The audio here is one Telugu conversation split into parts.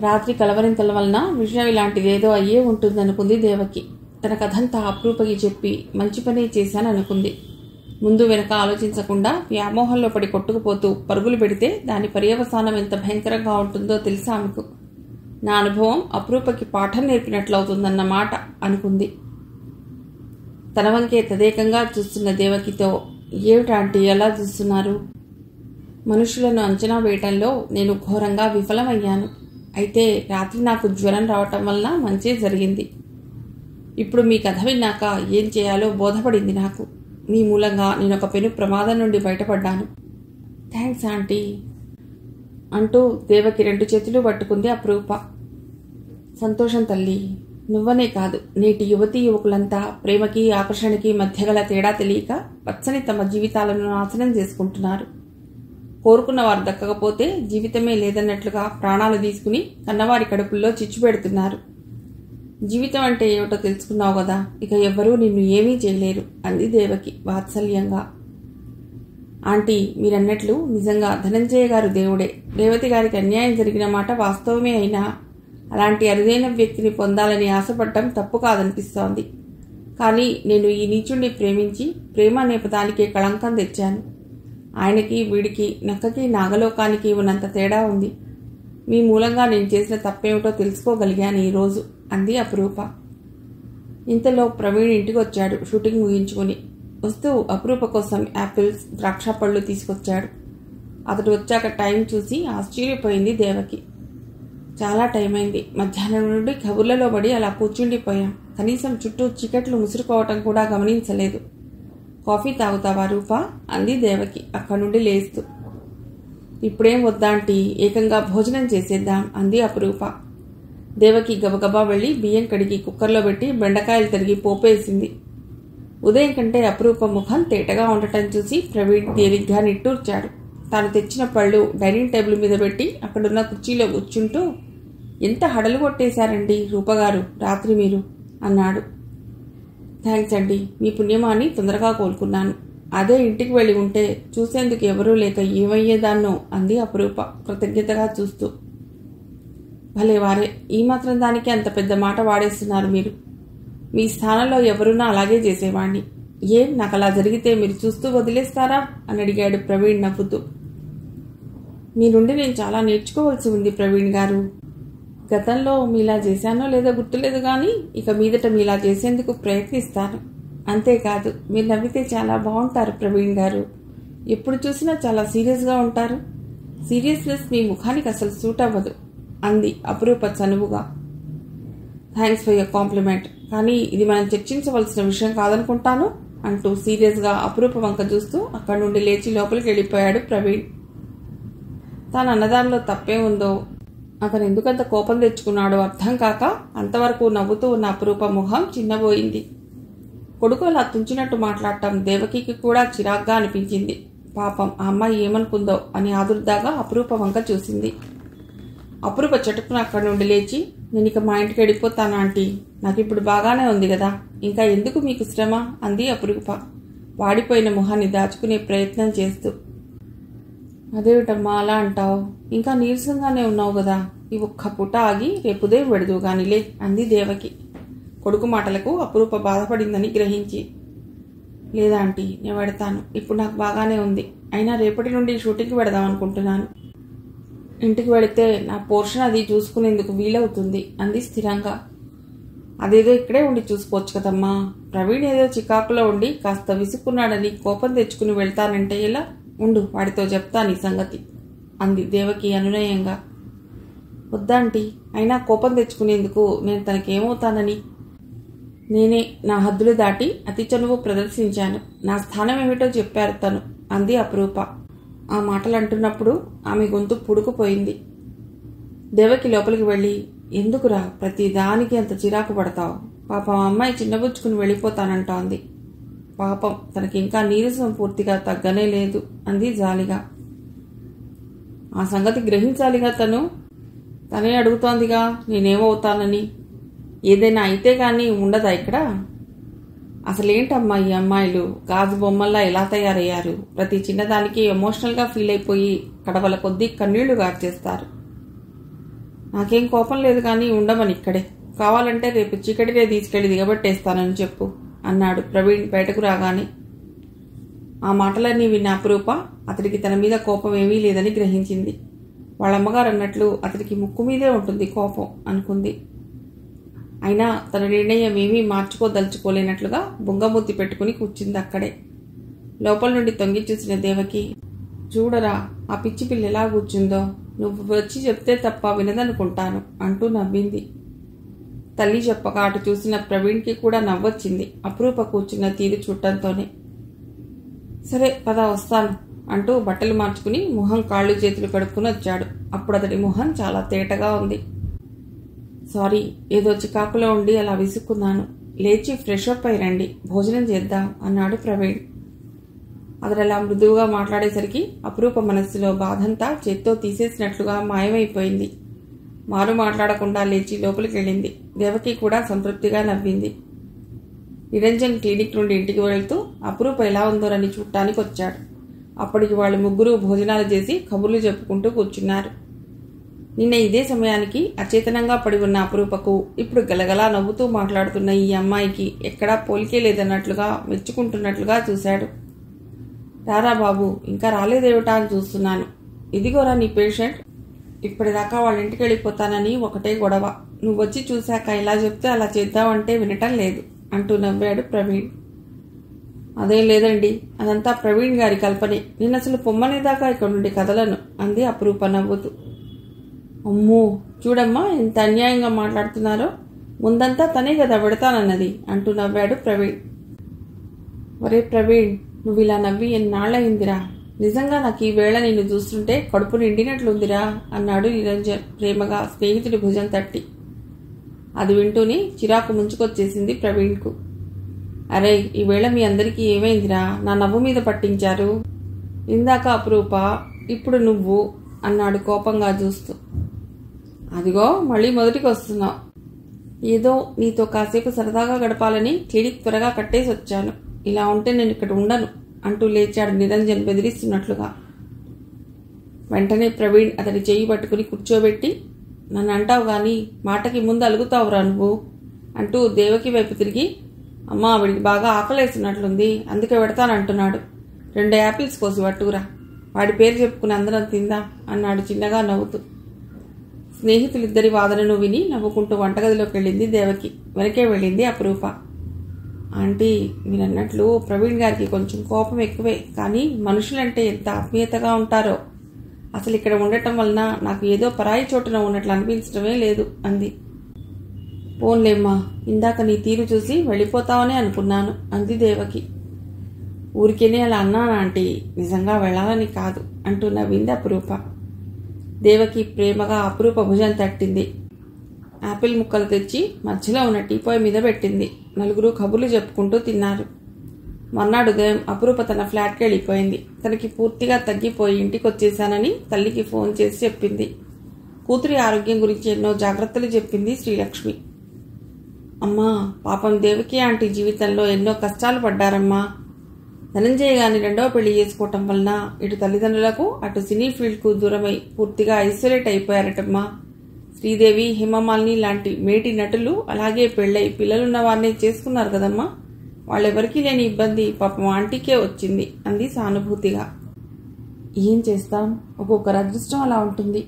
రాత్రి కలవరింతల వలన విషయం ఇలాంటిదేదో అయ్యే ఉంటుందనుకుంది దేవకి. తన కథంతా అప్రూపకి చెప్పి మంచి పనే చేశాననుకుంది. ముందు వెనక ఆలోచించకుండా వ్యామోహంలో పడి కొట్టుకుపోతూ పరుగులు పెడితే దాని పర్యవసానం ఎంత భయంకరంగా ఉంటుందో తెలుసా ఆమెకు. నా అనుభవం అప్రూపకి పాఠం నేర్పినట్లవుతుందన్నమాట అనుకుంది. తన వంకే తదేకంగా చూస్తున్న దేవకితో, ఏమిటాంటీ ఎలా చూస్తున్నారు? మనుషులను అంచనా వేయటంలో నేను ఘోరంగా విఫలమయ్యాను. అయితే రాత్రి నాకు జ్వరం రావటం వలన మంచి జరిగింది. ఇప్పుడు మీ కథ విన్నాక ఏం చేయాలో బోధపడింది నాకు. మీ మూలంగా నేను ఒక పెను ప్రమాదం నుండి బయటపడ్డాను. థ్యాంక్స్ ఆంటీ అంటూ దేవకి 2 చేతులు పట్టుకుంది అప్రూప. సంతోషం తల్లి. నువ్వనే కాదు, నేటి యువతీ యువకులంతా ప్రేమకి ఆకర్షణకి మధ్య గల తేడా తెలియక పచ్చని తమ జీవితాలను నాశనం చేసుకుంటున్నారు. కోరుకున్న వారు దక్కకపోతే జీవితమే లేదన్నట్లుగా ప్రాణాలు తీసుకుని కన్నవారి కడుపుల్లో చిచ్చు పెడుతున్నారు. జీవితం అంటే ఏమిటో తెలుసుకున్నావు కదా, ఇక ఎవ్వరూ నిన్ను ఏమీ చేయలేరు అంది దేవకి వాత్సల్యంగా. ఆంటీ, మీరన్నట్లు నిజంగా ధనంజయ గారు దేవుడే. రేవతి గారికి అన్యాయం జరిగిన మాట వాస్తవమే అయినా అలాంటి అరుదైన వ్యక్తిని పొందాలని ఆశపడటం తప్పు కాదనిపిస్తోంది. కానీ నేను ఈ నీచుణ్ణి ప్రేమించి ప్రేమ అనే పదానికే కళంకం తెచ్చాను. ఆయనకి వీడికి నక్కకి నాగలోకానికి ఉన్నంత తేడా ఉంది. మీ మూలంగా నేను చేసిన తప్పేమిటో తెలుసుకోగలిగాను ఈరోజు అంది అపురూప. ఇంతలో ప్రవీణ్ ఇంటికి వచ్చాడు షూటింగ్ ముగించుకుని. వస్తూ అపురూప కోసం యాపిల్స్, ద్రాక్ష పళ్ళు తీసుకొచ్చాడు. అతడు వచ్చాక టైం చూసి ఆశ్చర్యపోయింది దేవకి. చాలా టైం అయింది. మధ్యాహ్నం నుండి కబుర్లలో పడి అలా కూర్చుండిపోయాం. కనీసం చుట్టూ చీకట్లు ముసురుకోవటం కూడా గమనించలేదు. కాఫీ తాగుతావా రూపా అంది దేవకి అక్కడి నుండి లేస్తూ. ఇప్పుడేం వద్దాంటీ, ఏకంగా భోజనం చేసేద్దాం అంది అపురూప. దేవకి గబగబా వెళ్ళి బియ్యం కడిగి కుక్కర్లో పెట్టి బెండకాయలు తరిగి పోపేసింది. ఉదయం కంటే అపురూప ముఖం తేటగా ఉండటం చూసి ప్రవీణ్ తేలిగ్గా నిట్టూర్చాడు. తాను తెచ్చిన పళ్ళు డైనింగ్ టేబుల్ మీద పెట్టి అక్కడున్న కుర్చీలో కూర్చుంటూ, ఎంత హడలు కొట్టేశారండి రూపగారు రాత్రి మీరు అన్నాడు. థ్యాంక్స్ అండి, మీ పుణ్యమాని తొందరగా కోలుకున్నాను. అదే ఇంటికి వెళ్ళి ఉంటే చూసేందుకు ఎవరూ లేక ఏమయ్యేదాన్నో అంది అపురూప కృతజ్ఞతగా చూస్తూ. భలే వారే, ఈ మాత్రం దానికి అంత పెద్ద మాట వాడేస్తున్నారు మీరు. మీ స్థానంలో ఎవరున్నా అలాగే చేసేవాణ్ణి. ఏం నాకు అలా జరిగితే మీరు చూస్తూ వదిలేస్తారా అని అడిగాడు ప్రవీణ్ నవ్వుతూ. మీ నుండి నేను చాలా నేర్చుకోవాల్సి ఉంది ప్రవీణ్ గారు. గతంలో మీలా చేశానో లేదో గుర్తులేదు, కానీ ఇక మీదట మీలా చేసేందుకు ప్రయత్నిస్తాను. అంతేకాదు, మీరు నవ్వితే చాలా బాగుంటారు ప్రవీణ్ గారు. ఎప్పుడు చూసినా చాలా సీరియస్గా ఉంటారు. సీరియస్నెస్ మీ ముఖానికి అసలు సూట్ అవ్వదు అంది అపురూప చనువుగా. థ్యాంక్స్ ఫర్ యువర్ కాంప్లిమెంట్, కానీ ఇది మనం చర్చించవలసిన విషయం కాదనుకుంటాను అంటూ సీరియస్గా అపురూప వంక చూస్తూ అక్కడి నుండి లేచి లోపలికి వెళ్ళిపోయాడు ప్రవీణ్. తాను అన్నదానిలో తప్పే ఉందో, అతను ఎందుకంత కోపం తెచ్చుకున్నాడో అర్థం కాక అంతవరకు నవ్వుతూ ఉన్న అపురూప ముఖం చిన్నబోయింది. కొడుకు అలా తుంచినట్టు మాట్లాడటం దేవకికి కూడా చిరాగ్గా అనిపించింది. పాపం ఆ అమ్మాయి ఏమనుకుందో అని ఆదుర్దాగా అపురూప వంక చూసింది. అపురూప చటుక్కున అక్కడి నుండి లేచి, నేను ఇక మా ఇంటికి వెళ్ళిపోతాను ఆంటీ, నాకు ఇప్పుడు బాగానే ఉంది కదా, ఇంకా ఎందుకు మీకు శ్రమ అంది అపురూప వాడిపోయిన మొహాన్ని దాచుకునే ప్రయత్నం చేస్తూ. అదేమిటమ్మా అలా అంటావు, ఇంకా నీరసంగానే ఉన్నావు కదా, ఈ ఒక్క పూట ఆగి రేపు ఉదయం వెడదువు గానిలే అంది దేవకి కొడుకు మాటలకు అపురూప బాధపడిందని గ్రహించి. లేదా ఆంటీ, నేను వెడతాను, ఇప్పుడు నాకు బాగానే ఉంది. అయినా రేపటి నుండి షూటింగ్కి వెడదాం అనుకుంటున్నాను. ఇంటికి వెళితే నా పోర్షన్ అది చూసుకునేందుకు వీలవుతుంది అంది స్థిరంగా. అదేదో ఇక్కడే ఉండి చూసుకోవచ్చు కదమ్మా. ప్రవీణ్ ఏదో చికాకులో ఉండి కాస్త విసుక్కున్నాడని కోపం తెచ్చుకుని వెళ్తానంటే ఎలా? ఉండు, వాడితో చెప్తాను ఈ సంగతి అంది దేవకి అనునయంగా. వద్దాంటీ, అయినా కోపం తెచ్చుకునేందుకు నేను తనకేమవుతానని? నేనే నా హద్దులు దాటి అతి చనువు ప్రదర్శించాను. నా స్థానం ఏమిటో చెప్పారు తను అంది అపురూప. ఆ మాటలు అంటున్నప్పుడు ఆమె గొంతు పుడుకుపోయింది. దేవకి లోపలికి వెళ్ళి, ఎందుకురా ప్రతి దానికి అంత చిరాకు పడతావు? పాపం అమ్మాయి చిన్నబుచ్చుకుని వెళ్ళిపోతానంటోంది. పాపం తనకి ఇంకా నీరసం పూర్తిగా తగ్గనే లేదు అంది జాలిగా. ఆ సంగతి గ్రహించాలిగా తనే అడుగుతోందిగా నేనేమవుతానని. ఏదైనా అయితే కానీ ఉండదా ఇక్కడ? అసలేంటమ్మా ఈ అమ్మాయిలు గాజు బొమ్మల్లా ఎలా తయారయ్యారు? ప్రతి చిన్నదానికి ఎమోషనల్గా ఫీల్ అయిపోయి కడవల కొద్దీ కన్నీళ్లు గార్చేస్తారు. నాకేం కోపం లేదు కానీ ఉండమని ఇక్కడే, కావాలంటే రేపు చీకటినే తీసుకెళ్లి దిగబెట్టేస్తానని చెప్పు అన్నాడు ప్రవీణ్ బయటకు రాగానే. ఆ మాటలన్నీ విన్న అపురూప అతడికి తన మీద కోపం ఏమీ లేదని గ్రహించింది. వాళ్ళమ్మగారు అన్నట్లు అతడికి ముక్కు మీదే ఉంటుంది కోపం అనుకుంది. అయినా తన నిర్ణయం ఏమీ మార్చుకోదలుచుకోలేనట్లుగా బుంగమూర్తి పెట్టుకుని కూర్చుంది అక్కడే. లోపల నుండి తొంగి చూసిన దేవకి, చూడరా ఆ పిచ్చి పిల్ల ఎలా కూర్చుందో, నువ్వు వచ్చి చెప్తే తప్ప వినదనుకుంటాను అంటూ నవ్వింది. తల్లి చెప్పక అటు చూసిన ప్రవీణ్కి కూడా నవ్వొచ్చింది అపురూప కూర్చున్న తీరు చూడటంతోనే. సరే పద వస్తాను అంటూ బట్టలు మార్చుకుని మొహం కాళ్ళు చేతులు కడుక్కుని వచ్చాడు. అప్పుడు అతడి మొహం చాలా తేటగా ఉంది. సారీ, ఏదో చికాకులో ఉండి అలా విసుక్కున్నాను, లేచి ఫ్రెష్ అప్ అయి రండి, భోజనం చేద్దాం అన్నాడు ప్రవీణ్. అతడు అలా మృదువుగా మాట్లాడేసరికి అపురూప మనస్సులో బాధంతా చేత్తో తీసేసినట్లుగా మాయమైపోయింది. మారు మాట్లాడకుండా లేచి లోపలికి వెళ్ళింది. దేవకి కూడా సంతృప్తిగా నవ్వింది. నిరంజన్ క్లినిక్ నుండి ఇంటికి వెళ్తూ అపురూప ఎలా ఉందోనని చూడటానికి వచ్చాడు. అప్పటికి వాళ్ళు ముగ్గురు భోజనాలు చేసి కబుర్లు చెప్పుకుంటూ కూర్చున్నారు. నిన్న ఇదే సమయానికి అచేతనంగా పడి ఉన్న అపురూపకు ఇప్పుడు గలగలా నవ్వుతూ మాట్లాడుతున్న ఈ అమ్మాయికి ఎక్కడా పోలికే లేదన్నట్లుగా మెచ్చుకుంటున్నట్లుగా చూశాడు. రారా బాబు, ఇంకా రాలేదేమిటా అని చూస్తున్నాను. ఇదిగోరా నీ పేషెంట్. ఇప్పటిదాకా వాళ్ళ ఇంటికి వెళ్ళిపోతానని ఒకటే గొడవ. నువ్వు వచ్చి చూశాక ఇలా చెప్తే అలా చేద్దామంటే వినటం లేదు అంటూ నవ్వాడు ప్రవీణ్. అదేం లేదండి, అదంతా ప్రవీణ్ గారి కల్పనే. నేను అసలు పొమ్మనేదాకా ఇక్కడ నుండి కదలను అంది అపురూప నవ్వుతూ. అమ్మో, చూడమ్మా ఎంత అన్యాయంగా మాట్లాడుతున్నారో. ముందంతా తనే కదా పెడతానన్నది అంటూ నవ్వాడు ప్రవీణ్. ఒరే ప్రవీణ్, నువ్వు ఇలా నవ్వి ఎన్నాళ్ళయిందిరా. నిజంగా నాకు ఈ వేళ నిన్ను చూస్తుంటే కడుపు నిండినట్లుందిరా అన్నాడు నిరంజన్ ప్రేమగా స్నేహితుడి భుజం తట్టి. అది వింటూనే చిరాకు ముంచుకొచ్చేసింది ప్రవీణ్కు. అరే, ఈవేళ మీ అందరికీ ఏమైందిరా, నా నవ్వు మీద పట్టించారు. ఇందాక అపురూప, ఇప్పుడు నువ్వు అన్నాడు కోపంగా చూస్తూ. అదిగో మళ్ళీ మొదటికి వస్తున్నావు. ఏదో నీతో కాసేపు సరదాగా గడపాలని క్లినిక్ త్వరగా కట్టేసి వచ్చాను. ఇలా ఉంటే నేను ఇక్కడ ఉండను అంటూ లేచాడు నిరంజన్ బెదిరిస్తున్నట్లుగా. వెంటనే ప్రవీణ్ అతడి చెయ్యి పట్టుకుని కూర్చోబెట్టి, నన్ను అంటావు గాని మాటకి ముందు అలుగుతావురా నువ్వు అంటూ దేవకి వైపు తిరిగి, అమ్మా వీడికి బాగా ఆకలేస్తున్నట్లుంది, అందుకే పెడతానంటున్నాడు. 2 యాపిల్స్ కోసి పట్టుకురా, వాడి పేరు చెప్పుకుని అందరం తిందాం అన్నాడు చిన్నగా నవ్వుతూ. స్నేహితులిద్దరి వాదనను విని నవ్వుకుంటూ వంటగదిలోకి వెళ్ళింది దేవకి. వెనకే వెళ్ళింది అపురూప. ఆంటీ, మీరన్నట్లు ప్రవీణ్ గారికి కొంచెం కోపం ఎక్కువే, కానీ మనుషులంటే ఎంత ఆత్మీయతగా ఉంటారో. అసలు ఇక్కడ ఉండటం వలన నాకు ఏదో పరాయి చోటున ఉన్నట్లు అనిపించడమే లేదు అంది. పోన్లేమ్మా, ఇందాక నీ తీరు చూసి వెళ్ళిపోతావనే అనుకున్నాను అంది దేవకి. ఊరికేనే అలా అన్నాను ఆంటీ, నిజంగా వెళ్ళాలని కాదు అంటూ నవ్వింది అపురూప. దేవకి ప్రేమగా అపురూప భుజం తట్టింది. యాపిల్ ముక్కలు తెచ్చి మధ్యలో ఉన్న టీపాయ్ మీద పెట్టింది. నలుగురు కబుర్లు చెప్పుకుంటూ తిన్నారు. మర్నాడు ఉదయం అపురూప తన ఫ్లాట్కి వెళ్ళిపోయింది. తనకి పూర్తిగా తగ్గిపోయి ఇంటికి వచ్చేశానని తల్లికి ఫోన్ చేసి చెప్పింది. కూతురి ఆరోగ్యం గురించి ఎన్నో జాగ్రత్తలు చెప్పింది శ్రీలక్ష్మి. అమ్మా, పాపం దేవకి ఆంటీ జీవితంలో ఎన్నో కష్టాలు పడ్డారమ్మా. ధనంజయ గాని 2వ పెళ్లి చేసుకోవటం వలన ఇటు తల్లిదండ్రులకు అటు సినీ ఫీల్డ్కు దూరమై పూర్తిగా ఐసోలేట్ అయిపోయారటమ్మా. శ్రీదేవి, హేమమాలిని లాంటి మేటి నటులు అలాగే పెళ్ళై పిల్లలున్న వారినే చేసుకున్నారు కదమ్మా. వాళ్ళెవరికీ లేని ఇబ్బంది పాపం ఆంటీకే వచ్చింది అంది సానుభూతిగా. ఏం చేస్తాం, ఒక్కొక్కరు అదృష్టం అలా ఉంటుంది.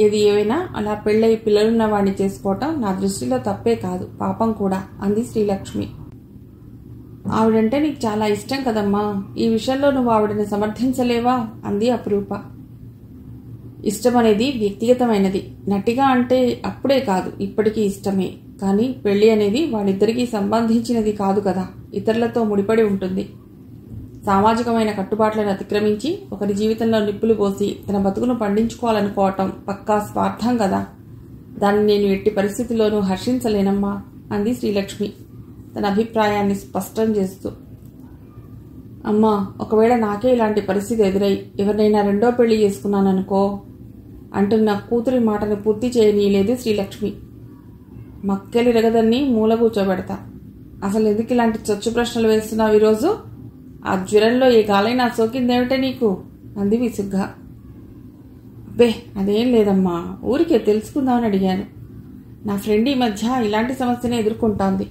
ఏది ఏమైనా అలా పెళ్ళై పిల్లలున్న వాడిని చేసుకోవటం నా దృష్టిలో తప్పే కాదు, పాపం కూడా అంది శ్రీలక్ష్మి. ఆవిడంటే నీకు చాలా ఇష్టం కదమ్మా, ఈ విషయంలో నువ్వు ఆవిడని సమర్థించలేవా అంది అపురూప. ఇష్టం అనేది వ్యక్తిగతమైనది. నటిగా అంటే అప్పుడే కాదు, ఇప్పటికీ ఇష్టమే. కానీ పెళ్లి అనేది వాళ్ళిద్దరికీ సంబంధించినది కాదు కదా, ఇతరులతో ముడిపడి ఉంటుంది. సామాజికమైన కట్టుబాట్లను అతిక్రమించి ఒకరి జీవితంలో నిప్పులు పోసి తన బతుకును పండించుకోవాలనుకోవటం పక్కా స్వార్థం కదా. దాన్ని నేను ఎట్టి పరిస్థితుల్లోనూ హర్షించలేనమ్మా అంది శ్రీలక్ష్మి తన అభిప్రాయాన్ని స్పష్టం చేస్తూ. అమ్మా, ఒకవేళ నాకే ఇలాంటి పరిస్థితి ఎదురై ఎవరినైనా 2వ పెళ్లి చేసుకున్నాననుకో అంటున్న కూతురి మాటను పూర్తి చేయనీయలేదు శ్రీలక్ష్మి. మక్కెలి రగదన్ని మూల కూర్చోబెడతా. అసలు ఎందుకు ఇలాంటి చొచ్చు ప్రశ్నలు వేస్తున్నావు ఈరోజు? ఆ జ్వరంలో ఏ గాలైనా సోకిందేమిటే నీకు అంది విసుగ్గా. అబ్బే అదేం లేదమ్మా, ఊరికే తెలుసుకుందామని అడిగాను. నా ఫ్రెండ్ ఈ మధ్య ఇలాంటి సమస్యనే ఎదుర్కొంటోంది.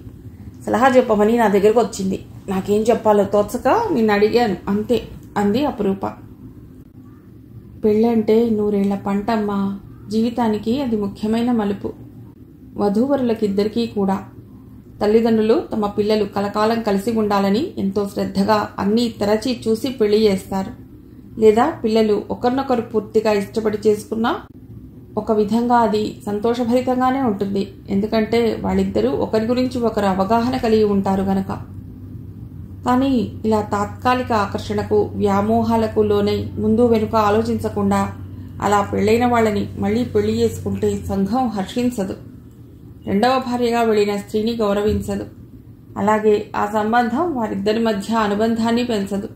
సలహా చెప్పమని నా దగ్గరకు వచ్చింది. నాకేం చెప్పాలో తోచక నిన్ను అడిగాను అంతే అంది అపురూప. పెళ్ళంటే 100 ఏళ్ల పంటమ్మా. జీవితానికి అది ముఖ్యమైన మలుపు. వధూవరులకిద్దరికీ కూడా. తల్లిదండ్రులు తమ పిల్లలు కలకాలం కలిసి ఉండాలని ఎంతో శ్రద్ధగా అన్నీ తరచి చూసి పెళ్లి చేస్తారు. లేదా పిల్లలు ఒకరినొకరు పూర్తిగా ఇష్టపడి చేసుకున్నా ఒక విధంగా అది సంతోషభరితంగానే ఉంటుంది. ఎందుకంటే వాళ్ళిద్దరూ ఒకరి గురించి ఒకరు అవగాహన కలిగి ఉంటారు గనక. కానీ ఇలా తాత్కాలిక ఆకర్షణకు, వ్యామోహాలకు లోనై ముందు వెనుక ఆలోచించకుండా అలా పెళ్ళైన వాళ్ళని మళ్ళీ పెళ్లి చేసుకుంటే సంఘం హర్షించదు. రెండవ భార్యగా వెళ్ళిన స్త్రీని గౌరవించదు. అలాగే ఆ సంబంధం వారిద్దరి మధ్య అనుబంధాన్ని పెంచదు.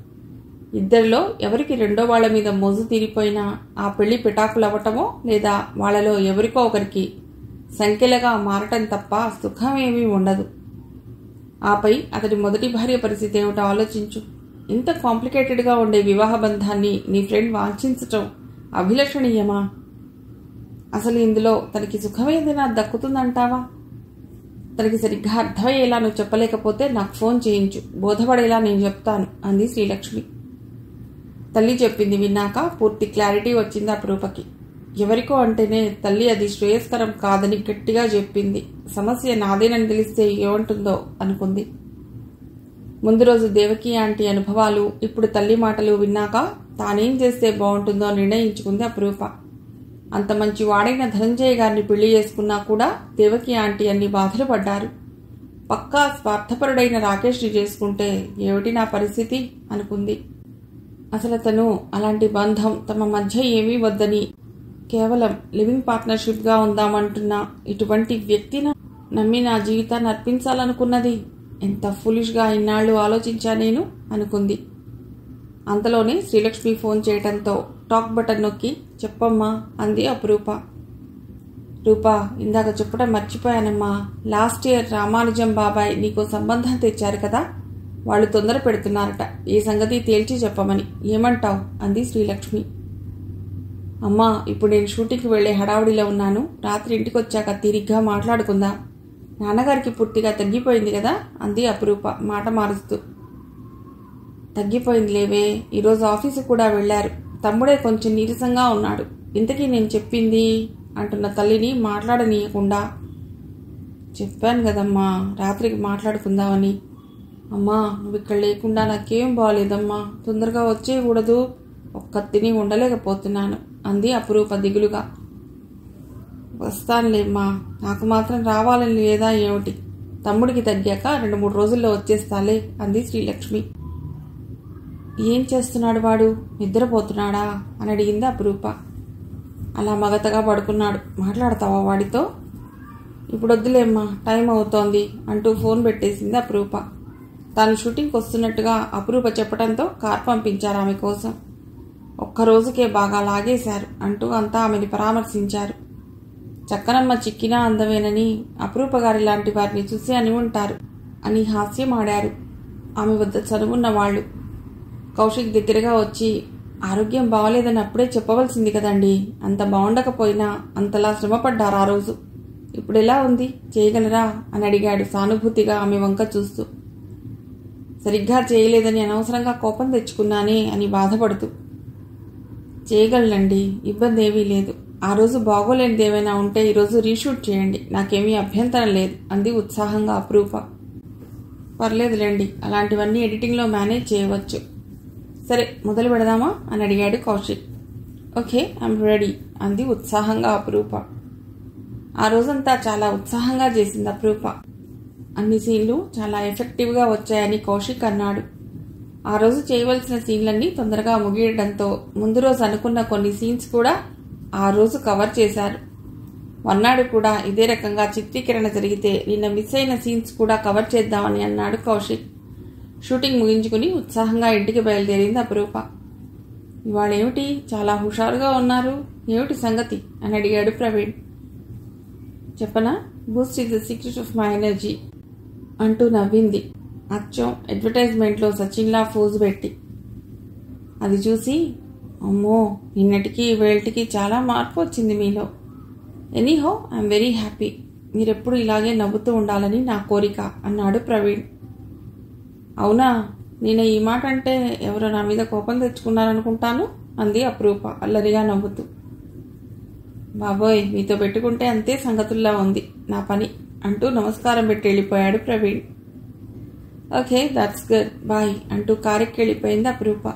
ఇద్దరిలో ఎవరికి రెండో వాళ్ల మీద మోజు తీరిపోయినా ఆ పెళ్లి పిటాకులవ్వటమో లేదా వాళ్లలో ఎవరికో ఒకరికి సంఖ్యలుగా మారటం తప్ప సుఖమేమీ ఉండదు. ఆపై అతడి మొదటి భార్య పరిస్థితి ఏమిటో ఆలోచించు. ఇంత కాంప్లికేటెడ్గా ఉండే వివాహ బంధాన్ని నీ ఫ్రెండ్ వాంఛించటం అభిలషణీయమా? అసలు ఇందులో తనకి సుఖమేదైనా దక్కుతుందంటావా? తనకి సరిగ్గా అర్థమయ్యేలా నువ్వు చెప్పలేకపోతే నాకు ఫోన్ చేయించు, బోధపడేలా నేను చెప్తాను అంది శ్రీలక్ష్మి. తల్లి చెప్పింది విన్నాక పూర్తి క్లారిటీ వచ్చింది అపురూపకి. ఎవరికో అంటేనే తల్లి అది శ్రేయస్కరం కాదని గట్టిగా చెప్పింది. సమస్య నాదేనని తెలిస్తే ఏమంటుందో అనుకుంది. ముందు రోజు దేవకి ఆంటీ అనుభవాలు, ఇప్పుడు తల్లి మాటలు విన్నాక తానేం చేస్తే బాగుంటుందో నిర్ణయించుకుంది అపురూప. అంత మంచి వాడైన ధనంజయ గారిని పెళ్లి చేసుకున్నా కూడా దేవకి ఆంటీ అన్ని బాధలు పడ్డారు. పక్కా స్వార్థపరుడైన రాకేష్ని చేసుకుంటే ఏమిటి నా పరిస్థితి అనుకుంది. అసలు తను అలాంటి బంధం తమ మధ్య ఏమీ వద్దని కేవలం లివింగ్ పార్ట్నర్షిప్గా ఉందామంటున్న ఇటువంటి వ్యక్తిని నమ్మి నా జీవితాన్ని అర్పించాలనుకున్నది ఎంత ఫులిష్గా ఇన్నాళ్ళు ఆలోచించా నేను అనుకుంది. అంతలోనే శ్రీలక్ష్మి ఫోన్ చేయటంతో టాక్ బటన్ నొక్కి చెప్పమ్మా అంది అపురూప. రూపా, ఇందాక చెప్పడం మర్చిపోయానమ్మా. లాస్ట్ ఇయర్ రామానుజం బాబాయ్ నీకో సంబంధం తెచ్చారు కదా, వాళ్ళు తొందర పెడుతున్నారట. ఈ సంగతి తేల్చి చెప్పమని. ఏమంటావు అంది శ్రీలక్ష్మి. అమ్మా, ఇప్పుడు నేను షూటింగ్కి వెళ్లే హడావుడిలో ఉన్నాను. రాత్రి ఇంటికి వచ్చాక తీరిగ్గా మాట్లాడుకుందా. నాన్నగారికి పూర్తిగా తగ్గిపోయింది కదా అంది అపురూప మాట మారుస్తూ. తగ్గిపోయింది లేవే, ఈరోజు ఆఫీసు కూడా వెళ్లారు. తమ్ముడే కొంచెం నీరసంగా ఉన్నాడు. ఇంతకీ నేను చెప్పింది అంటున్న తల్లిని మాట్లాడనీయకుండా. చెప్పాను కదమ్మా రాత్రికి మాట్లాడుకుందామని. అమ్మా, నువ్వు ఇక్కడ లేకుండా నాకేం బాగోలేదమ్మా. తొందరగా వచ్చేయకూడదు, ఒక్క తిని ఉండలేకపోతున్నాను అంది అపురూప దిగులుగా. వస్తానులేమ్మా, నాకు మాత్రం రావాలని లేదా ఏమిటి? తమ్ముడికి తగ్గాక 2-3 రోజుల్లో వచ్చేస్తాలే అంది శ్రీలక్ష్మి. ఏం చేస్తున్నాడు వాడు? నిద్రపోతున్నాడా అని అడిగింది అపురూప. అలా మగతగా పడుకున్నాడు. మాట్లాడతావా వాడితో? ఇప్పుడు వద్దులేమ్మా, టైం అవుతోంది అంటూ ఫోన్ పెట్టేసింది అపురూప. తాను షూటింగ్కి వస్తున్నట్టుగా అపురూప చెప్పడంతో కార్ పంపించారు ఆమె కోసం. ఒక్కరోజుకే బాగా లాగేశారు అంటూ అంతా ఆమెని పరామర్శించారు. చక్కనమ్మ చిక్కినా అందమేనని అపురూప గారి లాంటి వారిని చూసి అని ఉంటారు అని హాస్యం ఆడారు ఆమె వద్ద చదువున్న వాళ్ళు. కౌశిక్ దగ్గరగా వచ్చి, ఆరోగ్యం బాగోలేదని అప్పుడే చెప్పవలసింది కదండి. అంత బాగుండకపోయినా అంతలా శ్రమపడ్డారు ఆ రోజు. ఇప్పుడు ఎలా ఉంది, చేయగలరా అని అడిగాడు సానుభూతిగా ఆమె వంక చూస్తూ. సరిగ్గా చేయలేదని అనవసరంగా కోపం తెచ్చుకున్నానే అని బాధపడుతూ. చేయగలనండి, ఇబ్బంది ఏమీ లేదు. ఆ రోజు బాగోలేనిది ఏమైనా ఉంటే ఈరోజు రీషూట్ చేయండి, నాకేమీ అభ్యంతరం లేదు అంది ఉత్సాహంగా అపురూప. పర్లేదులేండి, అలాంటివన్నీ ఎడిటింగ్లో మేనేజ్ చేయవచ్చు. సరే మొదలు పెడదామా అని అడిగాడు కౌశిక్. ఓకే, ఐఎమ్ రెడీ అంది ఉత్సాహంగా అపురూప. ఆ రోజంతా చాలా ఉత్సాహంగా చేసింది అపురూప. అన్ని సీన్లు చాలా ఎఫెక్టివ్గా వచ్చాయని కౌశిక్ అన్నాడు. ఆ రోజు చేయవలసిన సీన్లన్నీ తొందరగా ముగియడంతో ముందు రోజు అనుకున్న కొన్ని సీన్స్ కూడా ఆ రోజు కవర్ చేశారు. మర్నాడు కూడా ఇదే రకంగా చిత్రీకరణ జరిగితే నిన్న మిస్ అయిన సీన్స్ కూడా కవర్ చేద్దామని అన్నాడు కౌశిక్. షూటింగ్ ముగించుకుని ఉత్సాహంగా ఇంటికి బయలుదేరింది అపురూప. ఇవాళ ఏమిటి చాలా హుషారుగా ఉన్నారు, ఏమిటి సంగతి అని అడిగాడు ప్రవీణ్. చెప్పనా, Boost is the secret of my energy అంటూ నవ్వింది. అచ్చం అడ్వర్టైజ్మెంట్లో సచిన్లా ఫోజు పెట్టి. అది చూసి అమ్మో, నిన్నటికి వేళటికి చాలా మార్పు వచ్చింది మీలో. Anyhow I'm very happy. మీరెప్పుడు ఇలాగే నవ్వుతూ ఉండాలని నా కోరిక అన్నాడు ప్రవీణ్. అవునా, నేను ఈ మాట అంటే ఎవరో నా మీద కోపం తెచ్చుకున్నారనుకుంటాను అంది అప్రూప అల్లరిగా నవ్వుతూ. బాబోయ్, మీతో పెట్టుకుంటే అంతే సంగతుల్లా ఉంది నా పని అంటూ నమస్కారం పెట్టి వెళ్ళిపోయాడు Praveen. Okay, that's good, bye అంటూ కారెక్కి వెళ్ళిపోయింది అప్రూప.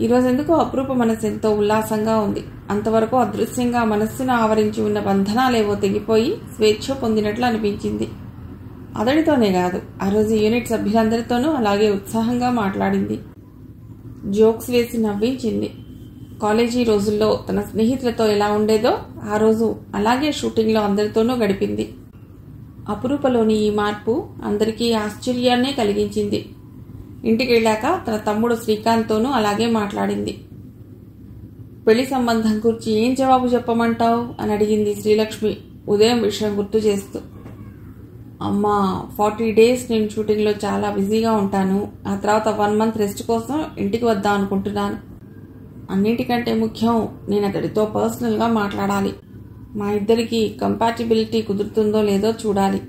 ఈరోజు ఎందుకో అప్రూప మనసు ఎంతో ఉల్లాసంగా ఉంది. అంతవరకు అదృశ్యంగా మనస్సును ఆవరించి ఉన్న బంధనాలేవో తెగిపోయి స్వేచ్ఛ పొందినట్లు అనిపించింది. అతడితోనే కాదు, ఆ రోజు యూనిట్ సభ్యులందరితోనూ అలాగే ఉత్సాహంగా మాట్లాడింది. జోక్స్ వేసి నవ్వించింది. కాలేజీ రోజుల్లో తన స్నేహితులతో ఎలా ఉండేదో ఆ రోజు అలాగే షూటింగ్లో అందరితోనూ గడిపింది. అపురూపలోని ఈ మార్పు అందరికీ ఆశ్చర్యాన్నే కలిగించింది. ఇంటికి వెళ్ళాక తన తమ్ముడు శ్రీకాంత్తోనూ అలాగే మాట్లాడింది. పెళ్లి సంబంధం గురించి ఏం జవాబు చెప్పమంటావు అని అడిగింది శ్రీలక్ష్మి ఉదయం విషయం గుర్తు చేస్తూ. అమ్మా, 40 days నేను షూటింగ్లో చాలా బిజీగా ఉంటాను. ఆ తర్వాత 1 month రెస్ట్ కోసం ఇంటికి వద్దాం అనుకుంటున్నాను. అన్నిటికంటే ముఖ్యం, నేను అతడితో పర్సనల్గా మాట్లాడాలి. మా ఇద్దరికి కంపాటిబిలిటీ కుదురుతుందో లేదో చూడాలి.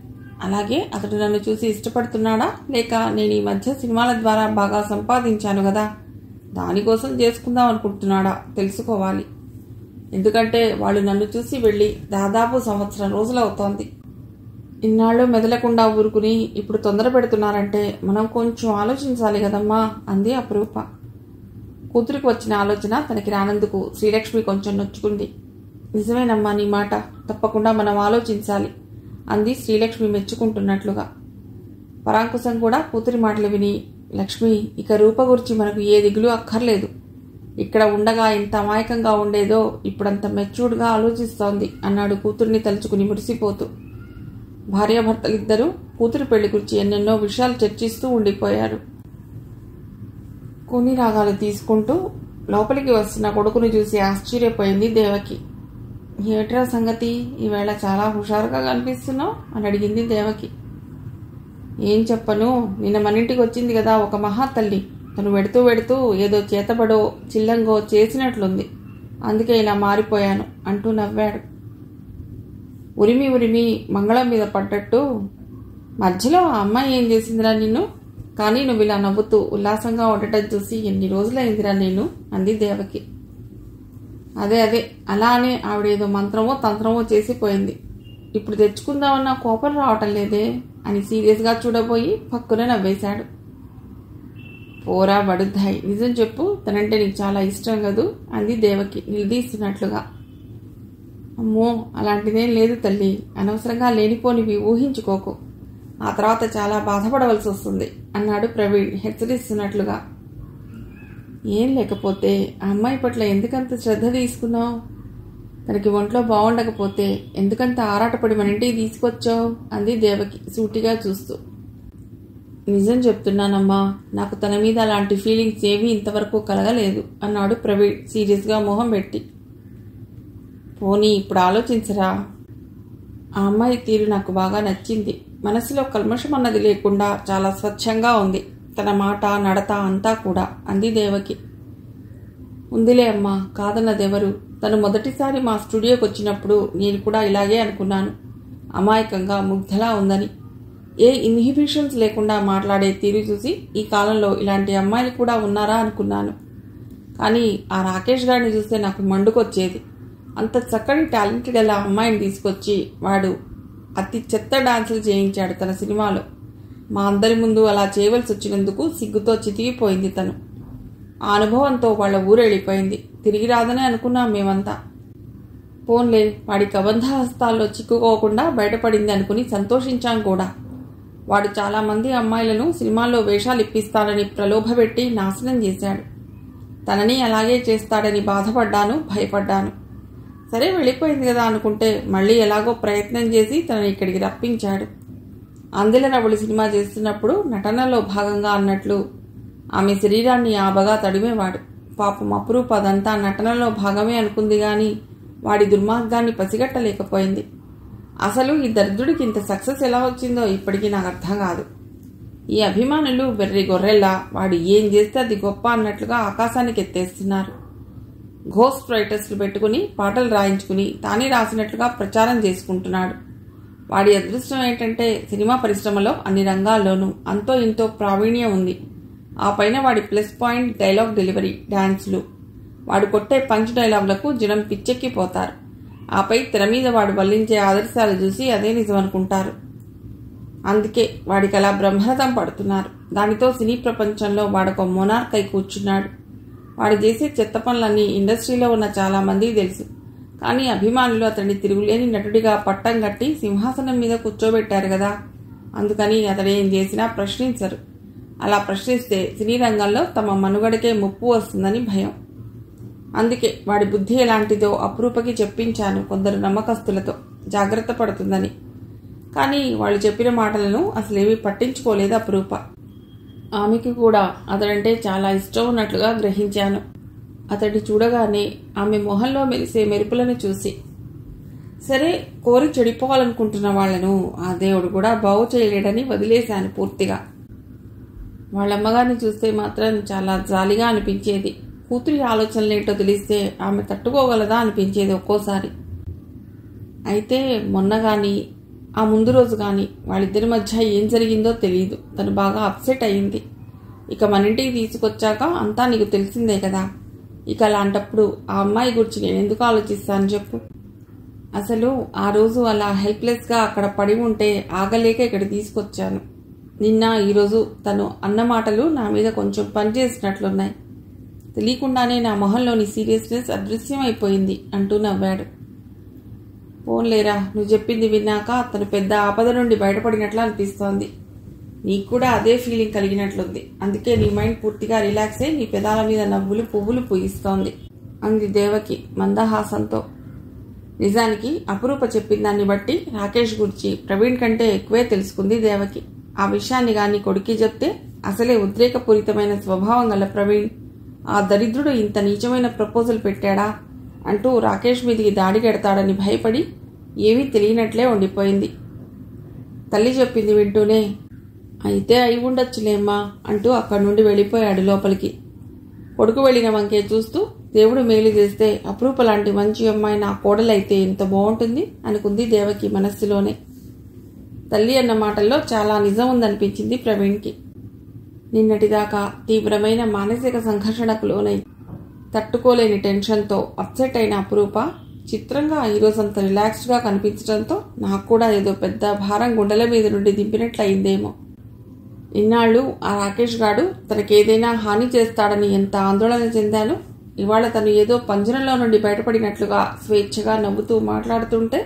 అలాగే అతడు నన్ను చూసి ఇష్టపడుతున్నాడా, లేక నేను ఈ మధ్య సినిమాల ద్వారా బాగా సంపాదించాను కదా, దానికోసం చేసుకుందాం అనుకుంటున్నాడా తెలుసుకోవాలి. ఎందుకంటే వాళ్ళు నన్ను చూసి వెళ్ళి దాదాపు 1 సంవత్సరం రోజులవుతోంది. ఇన్నాళ్ళు మెదలకుండా ఊరుకుని ఇప్పుడు తొందర పెడుతున్నారంటే మనం కొంచెం ఆలోచించాలి కదమ్మా అంది అప్రూప. కూతురికి వచ్చిన ఆలోచన తనకి రానందుకు శ్రీలక్ష్మి కొంచెం నొచ్చుకుంది. నిజమేనమ్మా నీ మాట, తప్పకుండా మనం ఆలోచించాలి అంది శ్రీలక్ష్మి మెచ్చుకుంటున్నట్లుగా. పరాంకుశం కూడా కూతురి మాటలు విని, లక్ష్మి, ఇక రూప గురించి మనకు ఏ దిగులు అక్కర్లేదు. ఇక్కడ ఉండగా ఎంత అమాయకంగా ఉండేదో ఇప్పుడంత మెచ్యూర్డ్గా ఆలోచిస్తోంది అన్నాడు కూతుర్ని తలుచుకుని మురిసిపోతూ. భార్యాభర్తలిద్దరూ కూతురి పెళ్లి గురించి ఎన్నెన్నో విషయాలు చర్చిస్తూ ఉండిపోయారు. కొన్ని రాగాలు తీసుకుంటూ లోపలికి వస్తున్న కొడుకుని చూసి ఆశ్చర్యపోయింది దేవకి. ఏట్రా సంగతి, ఈవేళ చాలా హుషారుగా కనిపిస్తున్నావు అని అడిగింది దేవకి. ఏం చెప్పను, నిన్న మన ఇంటికి వచ్చింది కదా ఒక మహాతల్లి. తను వెడుతూ ఏదో చేతబడో చిల్లంగో చేసినట్లుంది. అందుకే ఇలా మారిపోయాను అంటూ నవ్వాడు. ఉరిమి మంగళం మీద పడ్డట్టు, మధ్యలో ఆ అమ్మాయి ఏం చేసిందిరా నిన్ను? కానీ నువ్వు ఇలా నవ్వుతూ ఉల్లాసంగా ఉండటం చూసి ఎన్ని రోజులైందిరా నేను అంది దేవకి. అదే అలానే ఆవిడేదో మంత్రమో తంత్రమో చేసిపోయింది. ఇప్పుడు తెచ్చుకుందామన్నా కోపం రావటం లేదే అని సీరియస్గా చూడబోయి పక్కున నవ్వేశాడు. పోరా బడుద్దాయి, నిజం చెప్పు, తనంటే నీకు చాలా ఇష్టం కదూ అంది దేవకి నిలదీస్తున్నట్లుగా. అమ్మో, అలాంటిదేం లేదు తల్లి, అనవసరంగా లేనిపోనివి ఊహించుకోకు, ఆ తర్వాత చాలా బాధపడవలసి వస్తుంది అన్నాడు ప్రవీణ్ హెచ్చరిస్తున్నట్లుగా. ఏం లేకపోతే ఆ అమ్మాయి పట్ల ఎందుకంత శ్రద్ధ తీసుకున్నావు? తనకి ఒంట్లో బాగుండకపోతే ఎందుకంత ఆరాటపడి మన ఇంటికి తీసుకొచ్చావు అంది దేవకి సూటిగా చూస్తూ. నిజం చెప్తున్నానమ్మా, నాకు తన మీద అలాంటి ఫీలింగ్స్ ఏమీ ఇంతవరకు కలగలేదు అన్నాడు ప్రవీణ్ సీరియస్గా మొహం పెట్టి. పోనీ ఇప్పుడు ఆలోచించరా? ఆ అమ్మాయి తీరు నాకు బాగా నచ్చింది. మనసులో కల్మషం అన్నది లేకుండా చాలా స్వచ్ఛంగా ఉంది. తన మాట నడత అంతా కూడా అంది దేవకి. ఉందిలే అమ్మా, కాదన్నదెవరు? తను మొదటిసారి మా స్టూడియోకి వచ్చినప్పుడు నేను కూడా ఇలాగే అనుకున్నాను. అమాయకంగా ముగ్ధలా ఉందని. ఏ ఇన్హిబిషన్స్ లేకుండా మాట్లాడే తీరు చూసి ఈ కాలంలో ఇలాంటి అమ్మాయిలు కూడా ఉన్నారా అనుకున్నాను. కానీ ఆ రాకేష్ గారిని చూస్తే నాకు మండుకొచ్చేది. అంత చక్కటి టాలెంట్ గల అమ్మాయిని తీసుకొచ్చి వాడు అతి చెత్త డాన్సులు చేయించాడు తన సినిమాలో. మా అందరి ముందు అలా చేయవలసి వచ్చినందుకు సిగ్గుతో చితికిపోయింది తను. ఆ అనుభవంతో వాళ్ళ ఊరు వెళ్ళిపోయింది. తిరిగి రాదనే అనుకున్నాం మేమంతా. పోన్లే, వాడి కబంధ హస్తాల్లో చిక్కుకోకుండా బయటపడింది అనుకుని సంతోషించాం కూడా. వాడు చాలామంది అమ్మాయిలను సినిమాల్లో వేషాలు ఇప్పిస్తాడని ప్రలోభపెట్టి నాశనం చేశాడు. తనని అలాగే చేస్తాడని బాధపడ్డాను, భయపడ్డాను. సరే వెళ్ళిపోయింది కదా అనుకుంటే మళ్ళీ ఎలాగో ప్రయత్నం చేసి తనని ఇక్కడికి రప్పించాడు. అందెల రవులు సినిమా చేస్తున్నప్పుడు నటనలో భాగంగా అన్నట్లు ఆమె శరీరాన్ని ఆబగా తడిమేవాడు. పాపం అపురూప అదంతా నటనలో భాగమే అనుకుంది గాని వాడి దుర్మార్గాన్ని పసిగట్టలేకపోయింది. అసలు ఈ దరిద్రుడికి ఇంత సక్సెస్ ఎలా వచ్చిందో ఇప్పటికీ నాకు అర్థం కాదు. ఈ అభిమానులు వెర్రి గొర్రెల్లా వాడు ఏం చేస్తే అది గొప్ప అన్నట్లుగా ఆకాశానికి ఎత్తేస్తున్నారు. ఘోస్ట్ రైటర్స్లు పెట్టుకుని పాటలు రాయించుకుని తానే రాసినట్లుగా ప్రచారం చేసుకుంటున్నాడు. వాడి అదృష్టం ఏంటంటే సినిమా పరిశ్రమలో అన్ని రంగాల్లోనూ అంతో ఇంతో ప్రావీణ్యం ఉంది. ఆ పైన వాడి ప్లస్ పాయింట్ డైలాగ్ డెలివరీ, డాన్సులు. వాడు కొట్టే పంచ్ డైలాగులకు జనం పిచ్చెక్కిపోతారు. ఆపై తెర మీద వాడు వల్లించే ఆదర్శాలు చూసి అదే నిజం అనుకుంటారు. అందుకే వాడికి అలా బ్రహ్మరథం పడుతున్నారు. దానితో సినీ ప్రపంచంలో వాడొక మొనార్క్ అయి కూర్చున్నాడు. వాడు చేసే చెత్త పనులన్నీ ఇండస్ట్రీలో ఉన్న చాలా మందికి తెలుసు. కానీ అభిమానులు అతన్ని తిరుగులేని నటుడిగా పట్టం కట్టి సింహాసనం మీద కూర్చోబెట్టారు కదా, అందుకని అతడు ఏం చేసినా ప్రశ్నించరు. అలా ప్రశ్నిస్తే సినీ రంగంలో తమ మనుగడకే ముప్పు వస్తుందని భయం. అందుకే వాడి బుద్ధి ఎలాంటిదో అపురూపకి చెప్పించాను కొందరు నమ్మకస్తులతో, జాగ్రత్త పడుతుందని. కానీ వాళ్ళు చెప్పిన మాటలను అసలేమీ పట్టించుకోలేదు అపురూప. ఆమెకి కూడా అతడంటే చాలా ఇష్టం ఉన్నట్లుగా గ్రహించాను. అతడి చూడగానే ఆమె మొహంలో మెరిసే మెరుపులను చూసి, సరే కోరి చెడిపోవాలనుకుంటున్న వాళ్లను ఆ దేవుడు కూడా బాగు చేయలేడని వదిలేశాను పూర్తిగా. వాళ్ళమ్మగారిని చూస్తే మాత్రం చాలా జాలిగా అనిపించేది. కూతురి ఆలోచనలేంటో తెలిస్తే ఆమె తట్టుకోగలదా అనిపించేది ఒక్కోసారి. అయితే మొన్న కానీ ఆ ముందు రోజు కానీ వాళ్ళిద్దరి మధ్య ఏం జరిగిందో తెలియదు. తను బాగా అప్సెట్ అయ్యింది. ఇక మన ఇంటికి తీసుకొచ్చాక అంతా నీకు తెలిసిందే కదా. ఇక అలాంటప్పుడు ఆ అమ్మాయి గురించి నేను ఎందుకు ఆలోచిస్తాను చెప్పు. అసలు ఆ రోజు అలా హెల్ప్లెస్గా అక్కడ పడి ఉంటే ఆగలేక ఇక్కడ తీసుకొచ్చాను. నిన్న ఈరోజు తను అన్న మాటలు నా మీద కొంచెం పనిచేసినట్లున్నాయి. తెలియకుండానే నా మొహంలోని సీరియస్నెస్ అదృశ్యమైపోయింది అంటూ నవ్వాడు. పోన్లేరా, నువ్వు చెప్పింది విన్నాక అతను పెద్ద ఆపద నుండి బయటపడినట్లు అనిపిస్తోంది. నీకు కూడా అదే ఫీలింగ్ కలిగినట్లుంది. అందుకే నీ మైండ్ పూర్తిగా రిలాక్స్ అయి నీ పెదాల మీద నవ్వులు పువ్వులు పూయిస్తోంది అంది దేవకి మందహాసంతో. నిజానికి అపురూప చెప్పిన దాన్ని బట్టి రాకేష్ గురించి ప్రవీణ్ కంటే ఎక్కువే తెలుసుకుంది దేవకి. ఆ విషయాన్ని గాని కొడుక్కి చెప్తే అసలే ఉద్రేకపూరితమైన స్వభావం గల ప్రవీణ్ ఆ దరిద్రుడు ఇంత నీచమైన ప్రపోజల్ పెట్టాడా అంటూ రాకేష్ మీదికి దాడికెడతాడని భయపడి ఏమీ తెలియనట్లే ఉండిపోయింది. తల్లి చెప్పింది వింటూనే, అయితే అయి ఉండొచ్చులేమ్మా అంటూ అక్కడి నుండి వెళ్ళిపోయాడు లోపలికి. కొడుకు వెళ్లిన వంకే చూస్తూ, దేవుడు మేలు చేస్తే అపురూప లాంటి మంచి అమ్మాయి నా కోడలైతే ఎంత బాగుంటుంది అనుకుంది దేవకి మనస్సులోనే. తల్లి అన్న మాటల్లో చాలా నిజం ఉందనిపించింది ప్రవీణ్కి. నిన్నటిదాకా తీవ్రమైన మానసిక సంఘర్షణకు లోనై తట్టుకోలేని టెన్షన్తో అప్సెట్ అయిన అపురూప చిత్రంగా ఈరోజంత రిలాక్స్డ్గా కనిపించడంతో నాకు కూడా ఏదో పెద్ద భారం గుండెల మీద నుండి దింపినట్లయిందేమో. ఇన్నాళ్ళు ఆ రాకేష్ గాడు తనకేదైనా హాని చేస్తాడని ఎంత ఆందోళన చెందాను. ఇవాళ తను ఏదో పంజరంలో నుండి బయటపడినట్లుగా స్వేచ్ఛగా నవ్వుతూ మాట్లాడుతుంటే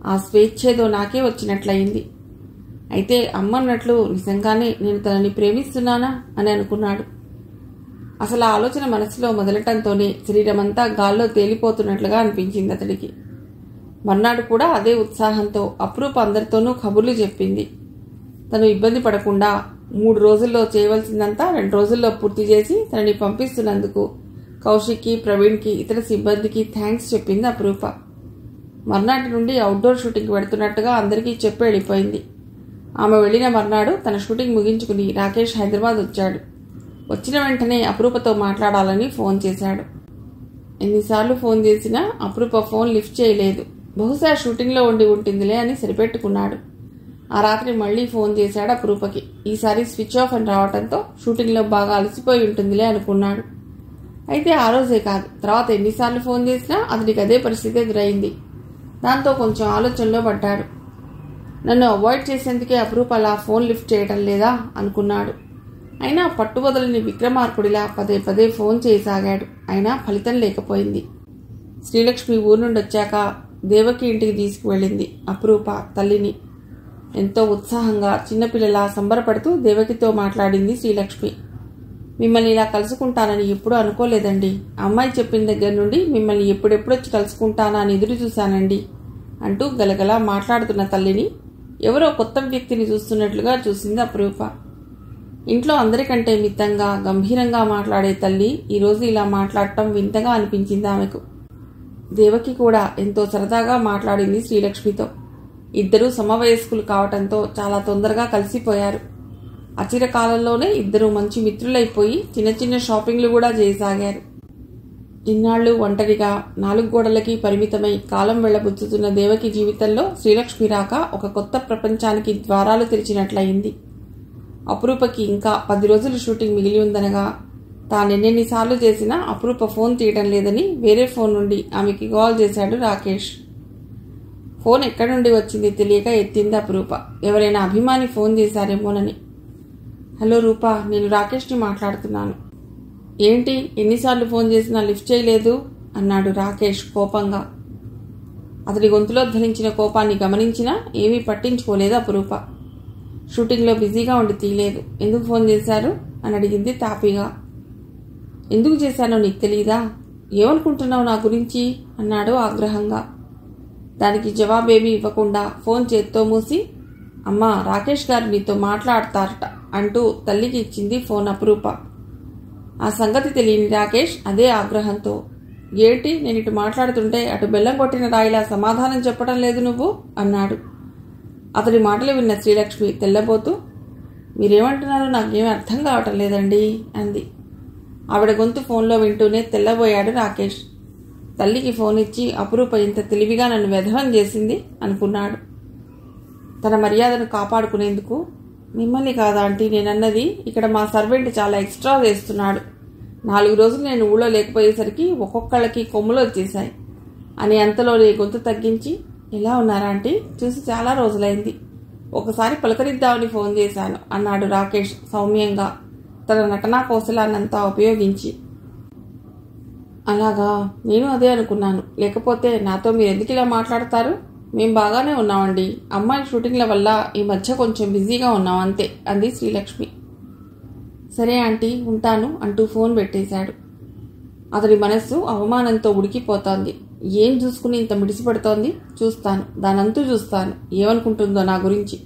ఆ స్వేచ్ఛేదో నాకే వచ్చినట్లయింది. అయితే అమ్మన్నట్లు నిజంగానే నేను తనని ప్రేమిస్తున్నానా అని అనుకున్నాడు. అసలు ఆ ఆలోచన మనసులో మొదలటంతోనే శరీరమంతా గాల్లో తేలిపోతున్నట్లుగా అనిపించింది అతడికి. మర్నాడు కూడా అదే ఉత్సాహంతో అపురూప అందరితోనూ కబుర్లు చెప్పింది. తను ఇబ్బంది పడకుండా 3 రోజుల్లో చేయవలసిందంతా 2 రోజుల్లో పూర్తి చేసి తనని పంపిస్తున్నందుకు కౌశిక్కి, ప్రవీణ్కి, ఇతర సిబ్బందికి థ్యాంక్స్ చెప్పింది అపురూప. మర్నాటి నుండి అవుట్డోర్ షూటింగ్కి వెడుతున్నట్టుగా అందరికీ చెప్పి వెళ్ళిపోయింది. ఆమె వెళ్లిన మర్నాడు తన షూటింగ్ ముగించుకుని రాకేష్ హైదరాబాద్ వచ్చాడు. వచ్చిన వెంటనే అపురూపతో మాట్లాడాలని ఫోన్ చేశాడు. ఎన్నిసార్లు ఫోన్ చేసినా అపురూప ఫోన్ లిఫ్ట్ చేయలేదు. బహుశా షూటింగ్లో ఉండి ఉంటుందిలే అని సరిపెట్టుకున్నాడు. ఆ రాత్రి మళ్లీ ఫోన్ చేశాడు అపురూపకి. ఈసారి స్విచ్ ఆఫ్ అని రావడంతో షూటింగ్లో బాగా అలసిపోయి ఉంటుందిలే అనుకున్నాడు. అయితే ఆ రోజే కాదు, తర్వాత ఎన్నిసార్లు ఫోన్ చేసినా అతనికి అదే పరిస్థితి ఎదురైంది. దాంతో కొంచెం ఆలోచనలో పడ్డాడు. నన్ను అవాయిడ్ చేసేందుకే అపురూప అలా ఫోన్ లిఫ్ట్ చేయడం లేదా అనుకున్నాడు. అయినా పట్టువదలని విక్రమార్కుడిలా పదే పదే ఫోన్ చేయసాగాడు. అయినా ఫలితం లేకపోయింది. శ్రీలక్ష్మి ఊరు నుండి వచ్చాక దేవకి ఇంటికి తీసుకువెళ్ళింది అపురూప తల్లిని. ఎంతో ఉత్సాహంగా చిన్నపిల్లలా సంబరపడుతూ దేవకితో మాట్లాడింది శ్రీలక్ష్మి. మిమ్మల్ని ఇలా కలుసుకుంటానని ఎప్పుడూ అనుకోలేదండి. అమ్మాయి చెప్పిన దగ్గర నుండి మిమ్మల్ని ఎప్పుడెప్పుడొచ్చి కలుసుకుంటానా అని ఎదురు చూశానండి అంటూ గలగలా మాట్లాడుతున్న తల్లిని ఎవరో కొత్త వ్యక్తిని చూస్తున్నట్లుగా చూసింది అపురూప. ఇంట్లో అందరికంటే మితంగా గంభీరంగా మాట్లాడే తల్లి ఈరోజు ఇలా మాట్లాడటం వింతగా అనిపించింది ఆమెకు. దేవకి కూడా ఎంతో సరదాగా మాట్లాడింది శ్రీలక్ష్మితో. ఇద్దరూ సమవయస్కులు కావటంతో చాలా తొందరగా కలిసిపోయారు. అచిరకాలంలోనే ఇద్దరూ మంచి మిత్రులైపోయి చిన్న చిన్న షాపింగ్లు కూడా చేయసాగారు. ఇన్నాళ్ళు ఒంటరిగా 4 గోడలకి పరిమితమై కాలం వెళ్లబుచ్చుతున్న దేవకి జీవితంలో శ్రీలక్ష్మి రాక ఒక కొత్త ప్రపంచానికి ద్వారాలు తెరిచినట్లయింది. అపురూపకి ఇంకా 10 రోజులు షూటింగ్ మిగిలి ఉందనగా తానెన్నెన్నిసార్లు చేసినా అపురూప ఫోన్ తీయడం లేదని వేరే ఫోన్ నుండి ఆమెకి కాల్ చేశాడు రాకేష్. ఫోన్ ఎక్కడి నుండి వచ్చింది తెలియక ఎత్తింది అపురూప. ఎవరైనా అభిమాని ఫోన్ చేశారేమోనని. హలో రూపా, నేను రాకేష్ని మాట్లాడుతున్నాను. ఏంటి, ఎన్నిసార్లు ఫోన్ చేసినా లిఫ్ట్ చేయలేదు అన్నాడు రాకేష్ కోపంగా. అతడి గొంతులో ధరించిన కోపాన్ని గమనించినా ఏమీ పట్టించుకోలేదు అపురూప. షూటింగ్లో బిజీగా ఉండి తీయలేదు. ఎందుకు ఫోన్ చేశారు అని అడిగింది తాపీగా. ఎందుకు చేశానో నీకు తెలీదా? ఏమనుకుంటున్నావు నా గురించి అన్నాడు ఆగ్రహంగా. దానికి జవాబేమీ ఇవ్వకుండా ఫోన్ చేత్తో మూసి, అమ్మా రాకేష్ గారు నీతో మాట్లాడతారట అంటూ తల్లికి ఇచ్చింది ఫోన్ అపురూప. ఆ సంగతి తెలియని రాకేష్ అదే ఆగ్రహంతో, ఏంటి నేను ఇటు మాట్లాడుతుంటే అటు బెల్లం కొట్టిన రాయిలా సమాధానం చెప్పడం లేదు నువ్వు అన్నాడు. అతడి మాటలు విన్న శ్రీలక్ష్మి తెల్లబోతూ, మీరేమంటున్నారో నాకేమీ అర్థం కావటం లేదండి అంది. ఆవిడ గొంతు ఫోన్లో వింటూనే తెల్లబోయాడు రాకేష్. తల్లికి ఫోన్ ఇచ్చి అపురూప ఇంత తెలివిగా నన్ను వెధవం చేసింది అనుకున్నాడు. తన మర్యాదను కాపాడుకునేందుకు, మిమ్మల్ని కాదా ఆంటీ నేనన్నది, ఇక్కడ మా సర్వెంట్ చాలా ఎక్స్ట్రా చేస్తున్నాడు. 4 రోజులు నేను ఊళ్ళో లేకపోయేసరికి ఒక్కొక్కళ్ళకి కొమ్ములు వచ్చేశాయి అని అంతలోనే గొంతు తగ్గించి, ఎలా ఉన్నారా ఆంటీ, చూసి చాలా రోజులైంది, ఒకసారి పలకరిద్దామని ఫోన్ చేశాను అన్నాడు రాకేష్ సౌమ్యంగా తన నటనా కౌశలాన్నంతా ఉపయోగించి. అలాగా, నేను అదే అనుకున్నాను. లేకపోతే నాతో మీరు ఎందుకు ఇలా మాట్లాడతారు? మేం బాగానే ఉన్నామండి. అమ్మాయి షూటింగ్ల వల్ల ఈ మధ్య కొంచెం బిజీగా ఉన్నాం అంతే అంది శ్రీలక్ష్మి. సరే ఆంటీ ఉంటాను అంటూ ఫోన్ పెట్టేశాడు. అతడి మనస్సు అవమానంతో ఉడికిపోతోంది. ఏం చూసుకుని ఇంత మిడిసిపడుతోంది? చూస్తాను, దానంతూ చూస్తాను, ఏమనుకుంటుందో నా గురించి.